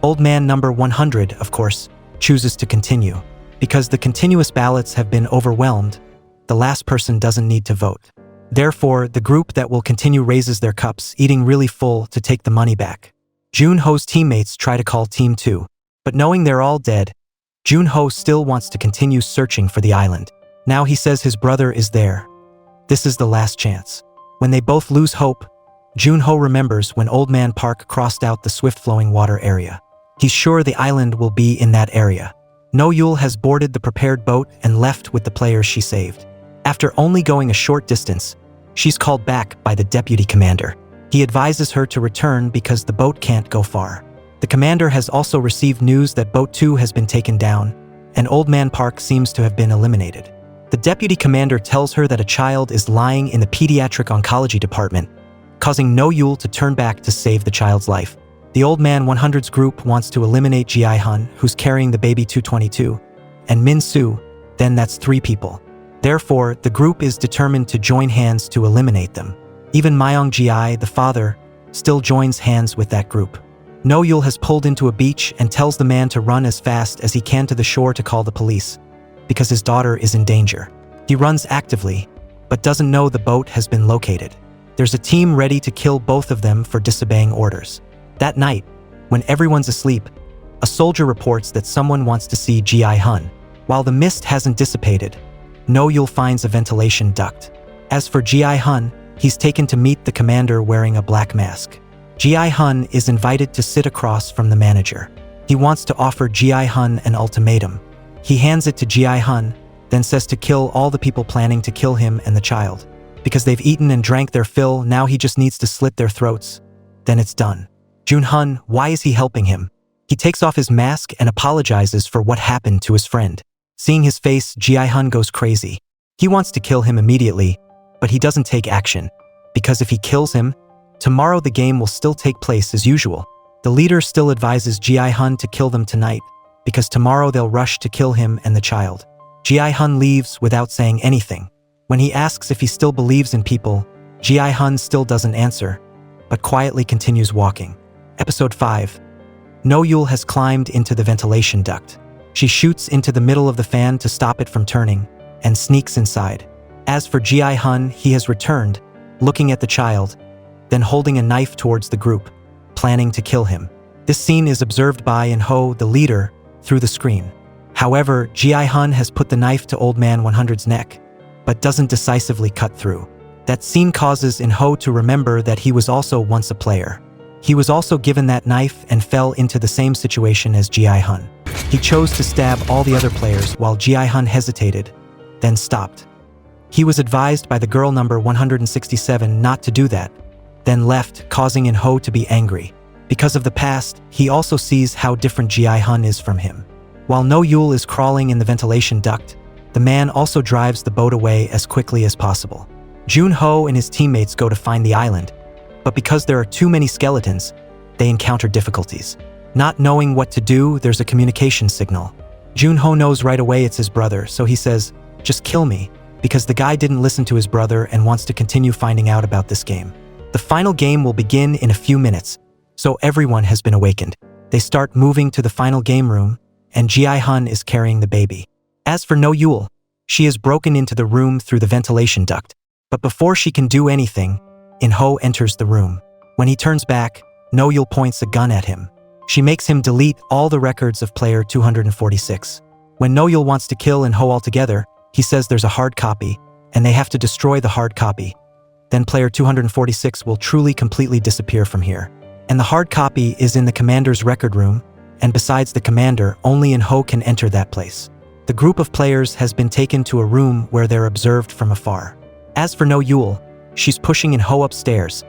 Old man number 100, of course, chooses to continue. Because the continuous ballots have been overwhelmed, the last person doesn't need to vote. Therefore, the group that will continue raises their cups, eating really full, to take the money back. Jun-ho's teammates try to call Team 2, but knowing they're all dead, Jun-ho still wants to continue searching for the island. Now he says his brother is there. This is the last chance. When they both lose hope, Jun-ho remembers when Old Man Park crossed out the swift-flowing water area. He's sure the island will be in that area. No Yul has boarded the prepared boat and left with the players she saved. After only going a short distance, she's called back by the deputy commander. He advises her to return because the boat can't go far. The commander has also received news that Boat 2 has been taken down, and Old Man Park seems to have been eliminated. The deputy commander tells her that a child is lying in the pediatric oncology department, causing No Yul to turn back to save the child's life. The Old Man 100's group wants to eliminate Ji-hun, who's carrying the baby 222, and Min Soo, then that's 3 people. Therefore, the group is determined to join hands to eliminate them. Even Myung Ji, the father, still joins hands with that group. No Yul has pulled into a beach and tells the man to run as fast as he can to the shore to call the police, because his daughter is in danger. He runs actively, but doesn't know the boat has been located. There's a team ready to kill both of them for disobeying orders. That night, when everyone's asleep, a soldier reports that someone wants to see Ji-hun. While the mist hasn't dissipated, No Yul finds a ventilation duct. As for Ji-hun, he's taken to meet the commander wearing a black mask. Ji-hun is invited to sit across from the manager. He wants to offer Ji-hun an ultimatum. He hands it to Ji-hun, then says to kill all the people planning to kill him and the child. Because they've eaten and drank their fill, now he just needs to slit their throats. Then it's done. Jun-hun, why is he helping him? He takes off his mask and apologizes for what happened to his friend. Seeing his face, Ji-hun goes crazy. He wants to kill him immediately, but he doesn't take action. Because if he kills him, tomorrow the game will still take place as usual. The leader still advises Ji-hun to kill them tonight, because tomorrow they'll rush to kill him and the child. Ji-hun leaves without saying anything. When he asks if he still believes in people, Ji-hun still doesn't answer, but quietly continues walking. Episode 5. No Yul has climbed into the ventilation duct. She shoots into the middle of the fan to stop it from turning, and sneaks inside. As for Ji-hun, he has returned, looking at the child, then holding a knife towards the group, planning to kill him. This scene is observed by In-ho, the leader, through the screen. However, Ji-hun has put the knife to Old Man 100's neck, but doesn't decisively cut through. That scene causes In-ho to remember that he was also once a player. He was also given that knife and fell into the same situation as Ji-hun. He chose to stab all the other players while Ji-hun hesitated, then stopped. He was advised by the girl number 167 not to do that, then left, causing In-ho to be angry. Because of the past, he also sees how different Ji-hun is from him. While No Yul is crawling in the ventilation duct, the man also drives the boat away as quickly as possible. Jun-ho and his teammates go to find the island, but because there are too many skeletons, they encounter difficulties. Not knowing what to do, there's a communication signal. Jun-ho knows right away it's his brother, so he says, "Just kill me," because the guy didn't listen to his brother and wants to continue finding out about this game. The final game will begin in a few minutes, so everyone has been awakened. They start moving to the final game room, and Ji-hun is carrying the baby. As for No Yul, she has broken into the room through the ventilation duct. But before she can do anything, In-ho enters the room. When he turns back, No Yul points a gun at him. She makes him delete all the records of player 246. When No Yul wants to kill In-ho altogether, he says there's a hard copy, and they have to destroy the hard copy. Then player 246 will truly completely disappear from here. And the hard copy is in the commander's record room, and besides the commander, only In-ho can enter that place. The group of players has been taken to a room where they're observed from afar. As for No Yul, she's pushing In-ho upstairs,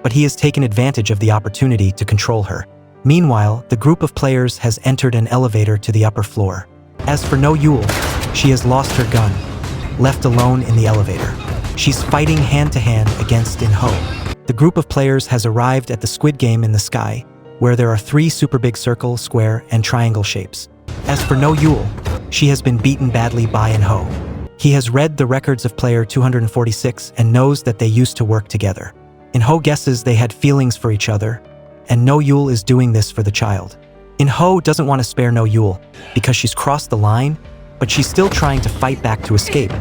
but he has taken advantage of the opportunity to control her. Meanwhile, the group of players has entered an elevator to the upper floor. As for No Yul, she has lost her gun, left alone in the elevator. She's fighting hand-to-hand against In-ho. The group of players has arrived at the Squid game in the sky, where there are 3 super big circle, square, and triangle shapes. As for No Yul, she has been beaten badly by In-ho. He has read the records of player 246 and knows that they used to work together. In-ho guesses they had feelings for each other, and No Yul is doing this for the child. In-ho doesn't want to spare No Yul because she's crossed the line, but she's still trying to fight back to escape.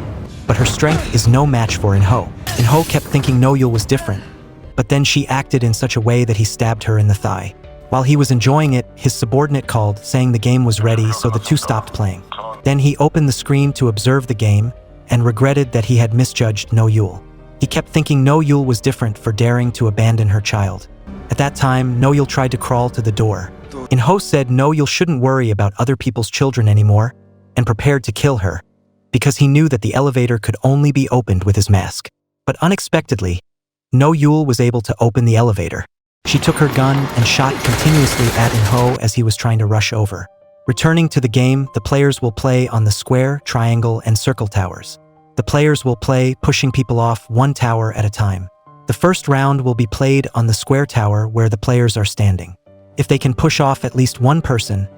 But her strength is no match for In-ho. In-ho kept thinking No Yul was different, but then she acted in such a way that he stabbed her in the thigh. While he was enjoying it, his subordinate called, saying the game was ready, so the two stopped playing. Then he opened the screen to observe the game and regretted that he had misjudged No Yul. He kept thinking No Yul was different for daring to abandon her child. At that time, No Yul tried to crawl to the door, In-ho said no, you shouldn't worry about other people's children anymore, and prepared to kill her, because he knew that the elevator could only be opened with his mask. But unexpectedly, No Yul was able to open the elevator. She took her gun and shot continuously at In-ho as he was trying to rush over. Returning to the game, the players will play on the square, triangle, and circle towers. The players will play pushing people off one tower at a time. The first round will be played on the square tower where the players are standing. If they can push off at least one person,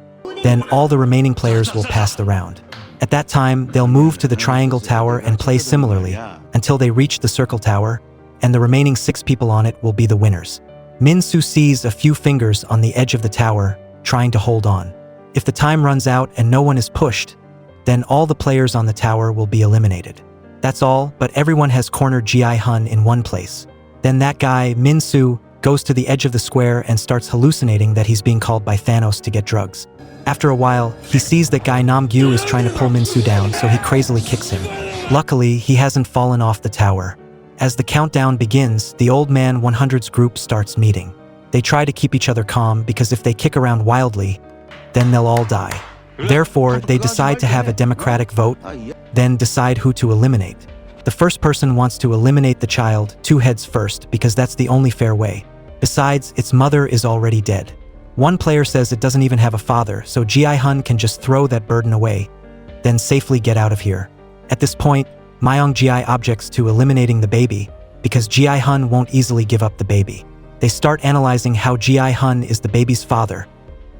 then all the remaining players will pass the round. At that time, they'll move to the triangle tower and play similarly until they reach the circle tower, and the remaining 6 people on it will be the winners. Min-soo sees a few fingers on the edge of the tower, trying to hold on. If the time runs out and no one is pushed, then all the players on the tower will be eliminated. That's all, but everyone has cornered Ji-hun in one place. Then that guy, Min-soo, goes to the edge of the square and starts hallucinating that he's being called by Thanos to get drugs. After a while, he sees that guy Nam-gyu is trying to pull Min-soo down, so he crazily kicks him. Luckily, he hasn't fallen off the tower. As the countdown begins, the Old Man 100's group starts meeting. They try to keep each other calm because if they kick around wildly, then they'll all die. Therefore, they decide to have a democratic vote, then decide who to eliminate. The first person wants to eliminate the child 2 heads first because that's the only fair way. Besides, its mother is already dead. One player says it doesn't even have a father, so Ji-hun can just throw that burden away, then safely get out of here. At this point, Myung-ji objects to eliminating the baby because Ji-hun won't easily give up the baby. They start analyzing how Ji-hun is the baby's father,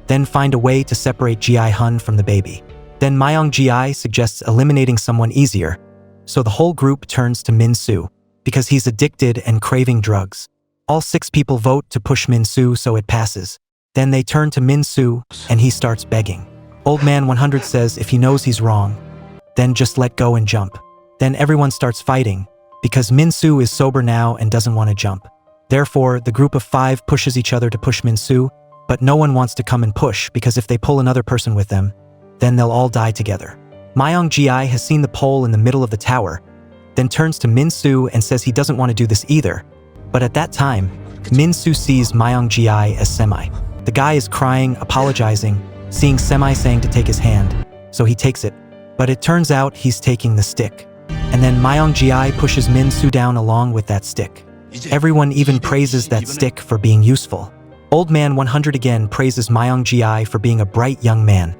then find a way to separate Ji-hun from the baby. Then Myung-ji suggests eliminating someone easier, so the whole group turns to Min-soo because he's addicted and craving drugs. All 6 people vote to push Min-soo so it passes. Then they turn to Min-soo and he starts begging. Old Man 100 says if he knows he's wrong, then just let go and jump. Then everyone starts fighting because Min-soo is sober now and doesn't want to jump. Therefore, the group of 5 pushes each other to push Min-soo, but no one wants to come and push because if they pull another person with them, then they'll all die together. Myung-ji has seen the pole in the middle of the tower, then turns to Min-soo and says he doesn't want to do this either. But at that time, Min-soo sees Myung-ji as Semi. The guy is crying, apologizing, seeing Semi saying to take his hand, so he takes it. But it turns out he's taking the stick. And then Myung-ji pushes Min-soo down along with that stick. Everyone even praises that stick for being useful. Old Man 100 again praises Myung-ji for being a bright young man,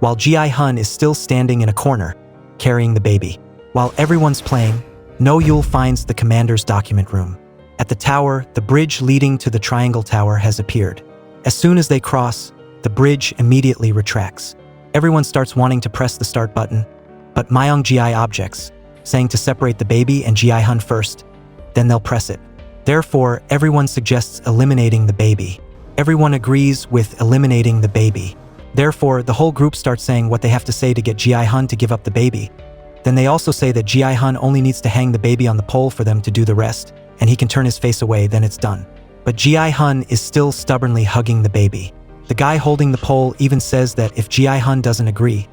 while Ji-hun is still standing in a corner, carrying the baby. While everyone's playing, No Yul finds the commander's document room. At the tower, the bridge leading to the triangle tower has appeared. As soon as they cross, the bridge immediately retracts. Everyone starts wanting to press the start button, but Myung-ji objects, saying to separate the baby and Ji-hun first, then they'll press it. Therefore, everyone suggests eliminating the baby. Everyone agrees with eliminating the baby. Therefore, the whole group starts saying what they have to say to get Ji-hun to give up the baby. Then they also say that Ji-hun only needs to hang the baby on the pole for them to do the rest, and he can turn his face away, then it's done. But Ji-hun is still stubbornly hugging the baby. The guy holding the pole even says that if Ji-hun doesn't agree,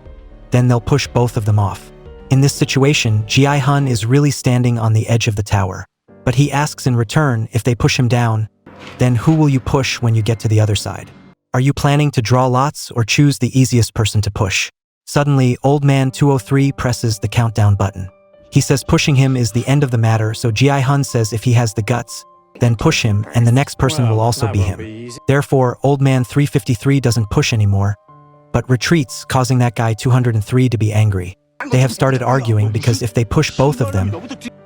then they'll push both of them off. In this situation, Ji-hun is really standing on the edge of the tower. But he asks in return if they push him down, then who will you push when you get to the other side? Are you planning to draw lots or choose the easiest person to push? Suddenly, Old Man 203 presses the countdown button. He says pushing him is the end of the matter, so Ji-hun says if he has the guts, then push him and the next person will also be him. Therefore, Old Man 353 doesn't push anymore, but retreats, causing that guy 203 to be angry. They have started arguing because if they push both of them,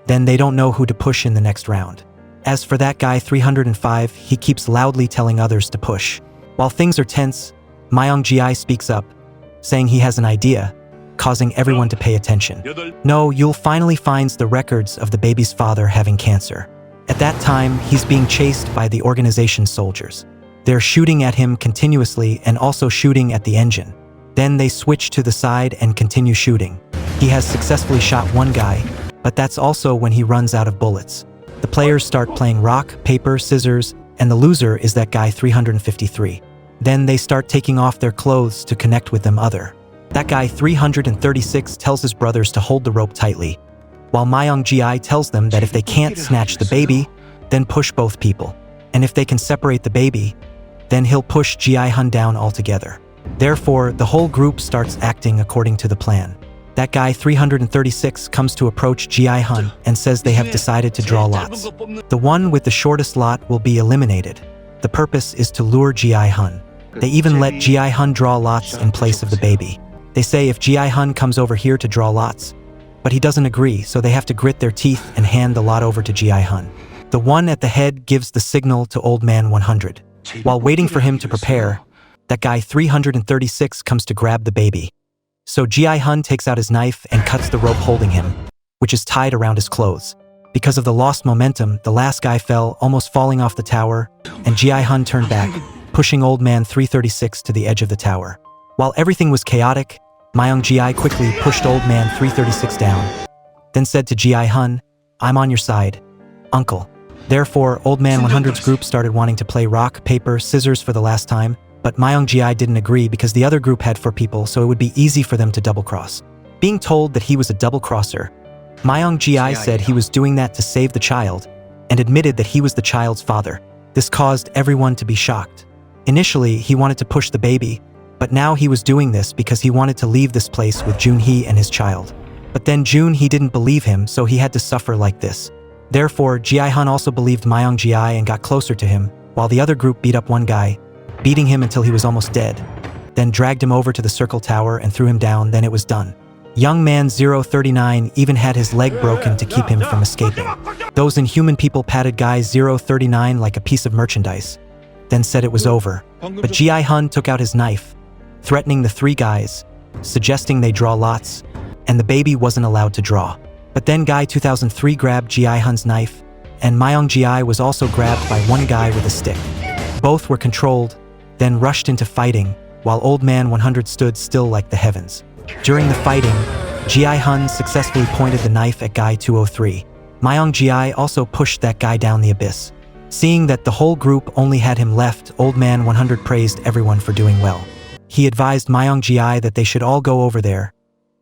then they don't know who to push in the next round. As for that guy 305, he keeps loudly telling others to push. While things are tense, Myung-ji speaks up, saying he has an idea, causing everyone to pay attention. No, Yul finally finds the records of the baby's father having cancer. At that time, he's being chased by the organization's soldiers. They're shooting at him continuously and also shooting at the engine. Then they switch to the side and continue shooting. He has successfully shot one guy, but that's also when he runs out of bullets. The players start playing rock, paper, scissors, and the loser is that guy 353. Then they start taking off their clothes to connect with them other. That guy 336 tells his brothers to hold the rope tightly, while Myung-ji tells them that if they can't snatch the baby, then push both people. And if they can separate the baby, then he'll push Ji-hun down altogether. Therefore, the whole group starts acting according to the plan. That guy 336 comes to approach Ji-hun and says they have decided to draw lots. The one with the shortest lot will be eliminated. The purpose is to lure Ji-hun. They even let Ji-hun draw lots in place of the baby. They say if Ji-hun comes over here to draw lots, but he doesn't agree, so they have to grit their teeth and hand the lot over to Ji-hun. The one at the head gives the signal to Old Man 100. While waiting for him to prepare, that guy 336 comes to grab the baby. So Ji-hun takes out his knife and cuts the rope holding him, which is tied around his clothes. Because of the lost momentum, the last guy fell, almost falling off the tower, and Ji-hun turned back, pushing Old Man 336 to the edge of the tower. While everything was chaotic, Myung-ji quickly pushed Old Man 336 down, then said to Ji-hun, "I'm on your side, uncle." Therefore, Old Man 100's group started wanting to play rock, paper, scissors for the last time, but Myung-ji didn't agree because the other group had 4 people, so it would be easy for them to double-cross. Being told that he was a double-crosser, Myung-ji said he was doing that to save the child, and admitted that he was the child's father. This caused everyone to be shocked. Initially, he wanted to push the baby, but now he was doing this because he wanted to leave this place with Junhee and his child. But then Junhee didn't believe him, so he had to suffer like this. Therefore, Ji-hun also believed Myung-ji and got closer to him, while the other group beat up one guy, beating him until he was almost dead, then dragged him over to the circle tower and threw him down. Then it was done. Young man 039 even had his leg broken to keep him from escaping. Those inhuman people patted guy 039 like a piece of merchandise, then said it was over. But Ji-hun took out his knife, threatening the 3 guys, suggesting they draw lots, and the baby wasn't allowed to draw. But then guy 2003 grabbed Ji-hun's knife, and Myung-ji was also grabbed by one guy with a stick. Both were controlled, then rushed into fighting, while Old Man 100 stood still like the heavens. During the fighting, Ji-hun successfully pointed the knife at guy 203. Myung-ji also pushed that guy down the abyss. Seeing that the whole group only had him left, Old Man 100 praised everyone for doing well. He advised Myung-ji that they should all go over there,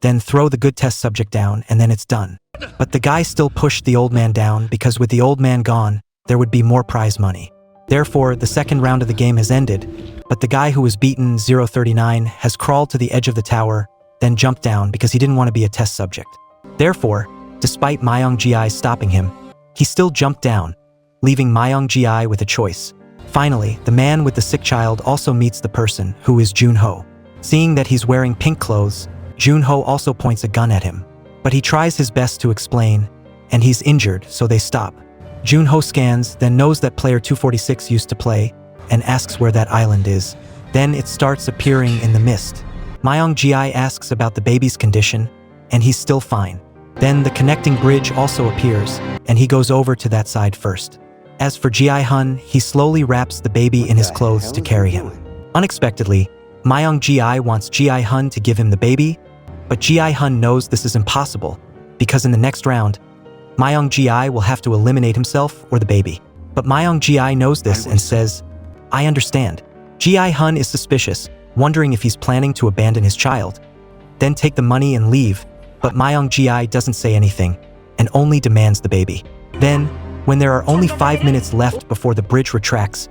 then throw the good test subject down, and then it's done. But the guy still pushed the old man down because with the old man gone, there would be more prize money. Therefore, the second round of the game has ended, but the guy who was beaten, 039, has crawled to the edge of the tower, then jumped down because he didn't want to be a test subject. Therefore, despite Myung-ji stopping him, he still jumped down, leaving Myung-ji with a choice. Finally, the man with the sick child also meets the person, who is Junho. Seeing that he's wearing pink clothes, Junho also points a gun at him. But he tries his best to explain, and he's injured, so they stop. Junho scans, then knows that player 246 used to play, and asks where that island is. Then it starts appearing in the mist. Myung-ji asks about the baby's condition, and he's still fine. Then the connecting bridge also appears, and he goes over to that side first. As for Ji-hun, he slowly wraps the baby in his clothes to carry him. Unexpectedly, Myung-ji wants Ji-hun to give him the baby, but Ji-hun knows this is impossible, because in the next round, Myung-ji will have to eliminate himself or the baby. But Myung-ji knows this and says, "I understand." Ji-hun is suspicious, wondering if he's planning to abandon his child, then take the money and leave, but Myung-ji doesn't say anything, and only demands the baby. Then, when there are only 5 minutes left before the bridge retracts,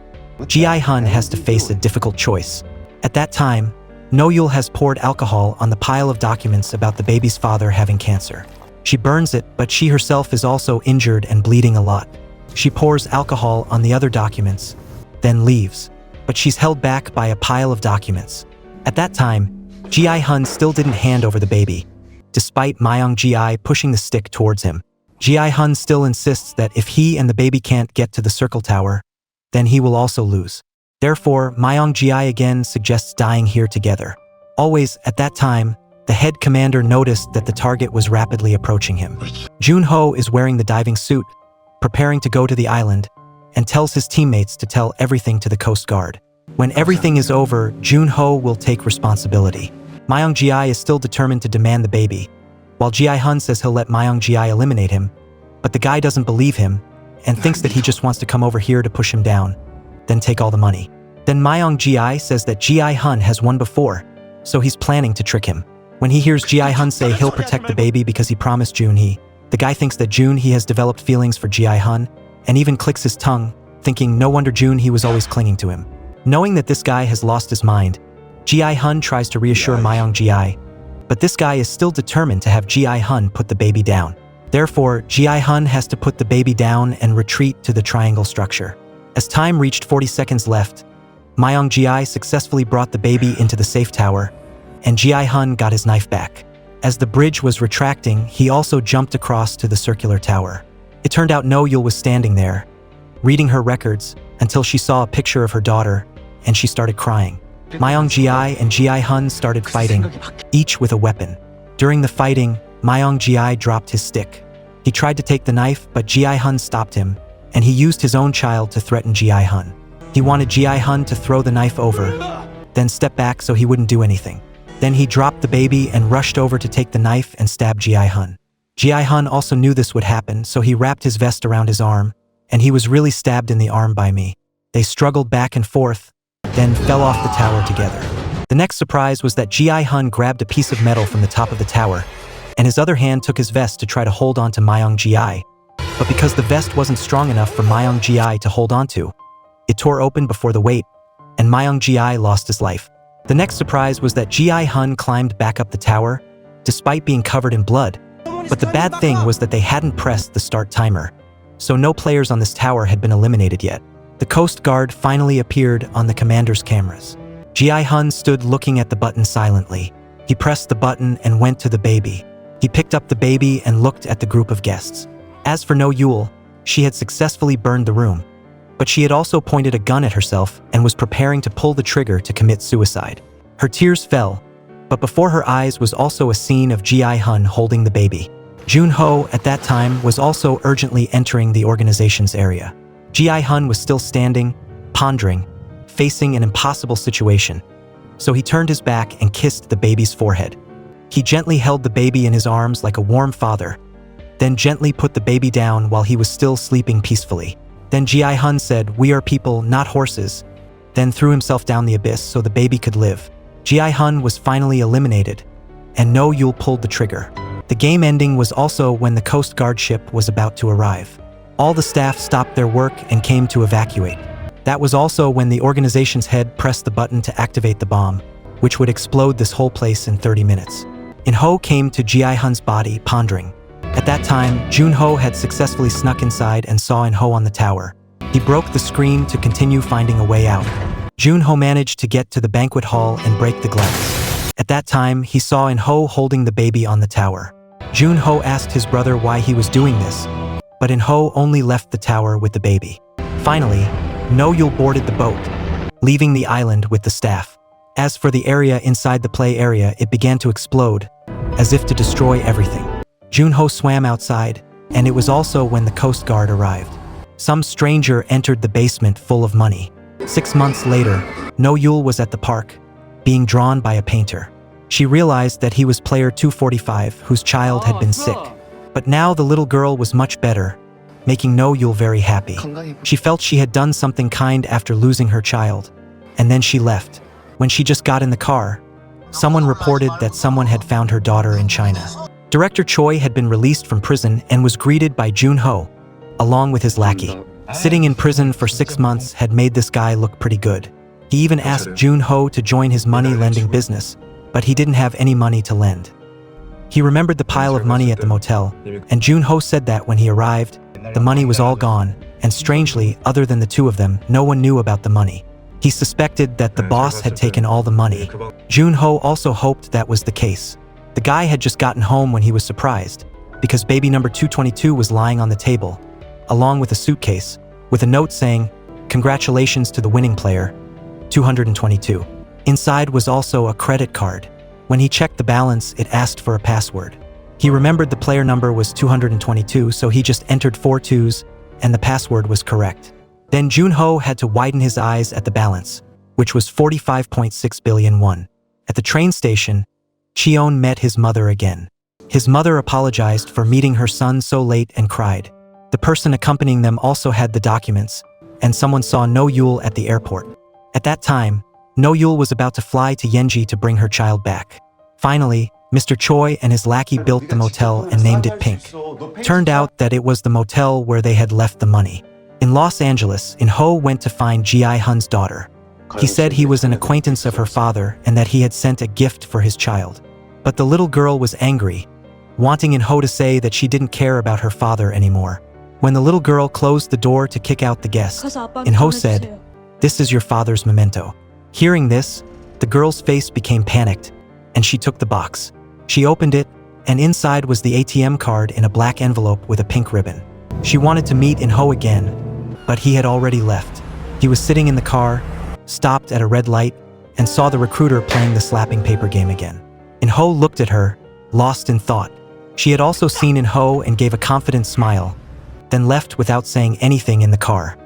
Ji-hun has to face a difficult choice. At that time, No-yul has poured alcohol on the pile of documents about the baby's father having cancer. She burns it, but she herself is also injured and bleeding a lot. She pours alcohol on the other documents, then leaves, but she's held back by a pile of documents. At that time, Ji-hun still didn't hand over the baby, despite Myung-ji pushing the stick towards him. Ji-hun still insists that if he and the baby can't get to the circle tower, then he will also lose. Therefore, Myung-ji again suggests dying here together. Always, at that time, the head commander noticed that the target was rapidly approaching him. Junho is wearing the diving suit, preparing to go to the island, and tells his teammates to tell everything to the Coast Guard. When everything is over, Junho will take responsibility. Myung-ji is still determined to demand the baby, while Ji-hun says he'll let Myung-ji eliminate him, but the guy doesn't believe him and thinks that he just wants to come over here to push him down, then take all the money. Then Myung-ji says that Ji-hun has won before, so he's planning to trick him. When he hears Ji-hun say he'll protect the baby because he promised Junhee, the guy thinks that Junhee has developed feelings for Ji-hun and even clicks his tongue, thinking no wonder Junhee was always clinging to him. Knowing that this guy has lost his mind, Ji-hun tries to reassure Myung-ji, but this guy is still determined to have Ji-hun put the baby down. Therefore, Ji-hun has to put the baby down and retreat to the triangle structure. As time reached 40 seconds left, Myung-ji successfully brought the baby into the safe tower, and Ji-hun got his knife back. As the bridge was retracting, he also jumped across to the circular tower. It turned out No-yul was standing there, reading her records, until she saw a picture of her daughter, and she started crying. Myung-ji and Ji-hun started fighting, each with a weapon. During the fighting, Myung-ji dropped his stick. He tried to take the knife, but Ji-hun stopped him, and he used his own child to threaten Ji-hun. He wanted Ji-hun to throw the knife over, then step back so he wouldn't do anything. Then he dropped the baby and rushed over to take the knife and stab Ji-hun. Ji-hun also knew this would happen, so he wrapped his vest around his arm, and he was really stabbed in the arm by me. They struggled back and forth, then fell off the tower together. The next surprise was that Ji-hun grabbed a piece of metal from the top of the tower, and his other hand took his vest to try to hold on to Myung-ji. But because the vest wasn't strong enough for Myung-ji to hold onto, it tore open before the weight, and Myung-ji lost his life. The next surprise was that Ji-hun climbed back up the tower, despite being covered in blood. But the bad thing was that they hadn't pressed the start timer, so no players on this tower had been eliminated yet. The Coast Guard finally appeared on the commander's cameras. Ji-hun stood looking at the button silently. He pressed the button and went to the baby. He picked up the baby and looked at the group of guests. As for No-yul, she had successfully burned the room, but she had also pointed a gun at herself and was preparing to pull the trigger to commit suicide. Her tears fell, but before her eyes was also a scene of Ji-hun holding the baby. Junho, at that time, was also urgently entering the organization's area. Ji-hun was still standing, pondering, facing an impossible situation, so he turned his back and kissed the baby's forehead. He gently held the baby in his arms like a warm father, then gently put the baby down while he was still sleeping peacefully. Then Ji-hun said, "We are people, not horses," then threw himself down the abyss so the baby could live. Ji-hun was finally eliminated, and No-yul pulled the trigger. The game ending was also when the Coast Guard ship was about to arrive. All the staff stopped their work and came to evacuate. That was also when the organization's head pressed the button to activate the bomb, which would explode this whole place in 30 minutes. In-ho came to Ji-hun's body, pondering. At that time, Junho had successfully snuck inside and saw In-ho on the tower. He broke the screen to continue finding a way out. Junho managed to get to the banquet hall and break the glass. At that time, he saw In-ho holding the baby on the tower. Junho asked his brother why he was doing this, but In-ho only left the tower with the baby. Finally, No-yul boarded the boat, leaving the island with the staff. As for the area inside the play area, it began to explode, as if to destroy everything. Junho swam outside, and it was also when the Coast Guard arrived. Some stranger entered the basement full of money. 6 months later, No-yul was at the park, being drawn by a painter. She realized that he was player 245, whose child had been sick. But now the little girl was much better, making No-yul very happy. She felt she had done something kind after losing her child, and then she left. When she just got in the car, someone reported that someone had found her daughter in China. Director Choi had been released from prison and was greeted by Junho, along with his lackey. Sitting in prison for 6 months had made this guy look pretty good. He even asked Junho to join his money-lending business, but he didn't have any money to lend. He remembered the pile of money at the motel, and Junho said that when he arrived, the money was all gone, and strangely, other than the two of them, no one knew about the money. He suspected that the boss had taken all the money. Junho also hoped that was the case. The guy had just gotten home when he was surprised, because baby number 222 was lying on the table, along with a suitcase, with a note saying, "Congratulations to the winning player, 222. Inside was also a credit card. When he checked the balance, it asked for a password. He remembered the player number was 222, so he just entered 4 2s, and the password was correct. Then Junho had to widen his eyes at the balance, which was 45.6 billion won. At the train station, Cheon met his mother again. His mother apologized for meeting her son so late and cried. The person accompanying them also had the documents, and someone saw No-yul at the airport. At that time, No-yul was about to fly to Yenji to bring her child back. Finally, Mr. Choi and his lackey built the motel and named it Pink. Turned out that it was the motel where they had left the money. In Los Angeles, In-ho went to find Ji-hun's daughter. He said he was an acquaintance of her father and that he had sent a gift for his child. But the little girl was angry, wanting In-ho to say that she didn't care about her father anymore. When the little girl closed the door to kick out the guest, In-ho said, "This is your father's memento." Hearing this, the girl's face became panicked, and she took the box. She opened it, and inside was the ATM card in a black envelope with a pink ribbon. She wanted to meet In-ho again, but he had already left. He was sitting in the car, stopped at a red light, and saw the recruiter playing the slapping paper game again. In-ho looked at her, lost in thought. She had also seen In-ho and gave a confident smile, then left without saying anything in the car.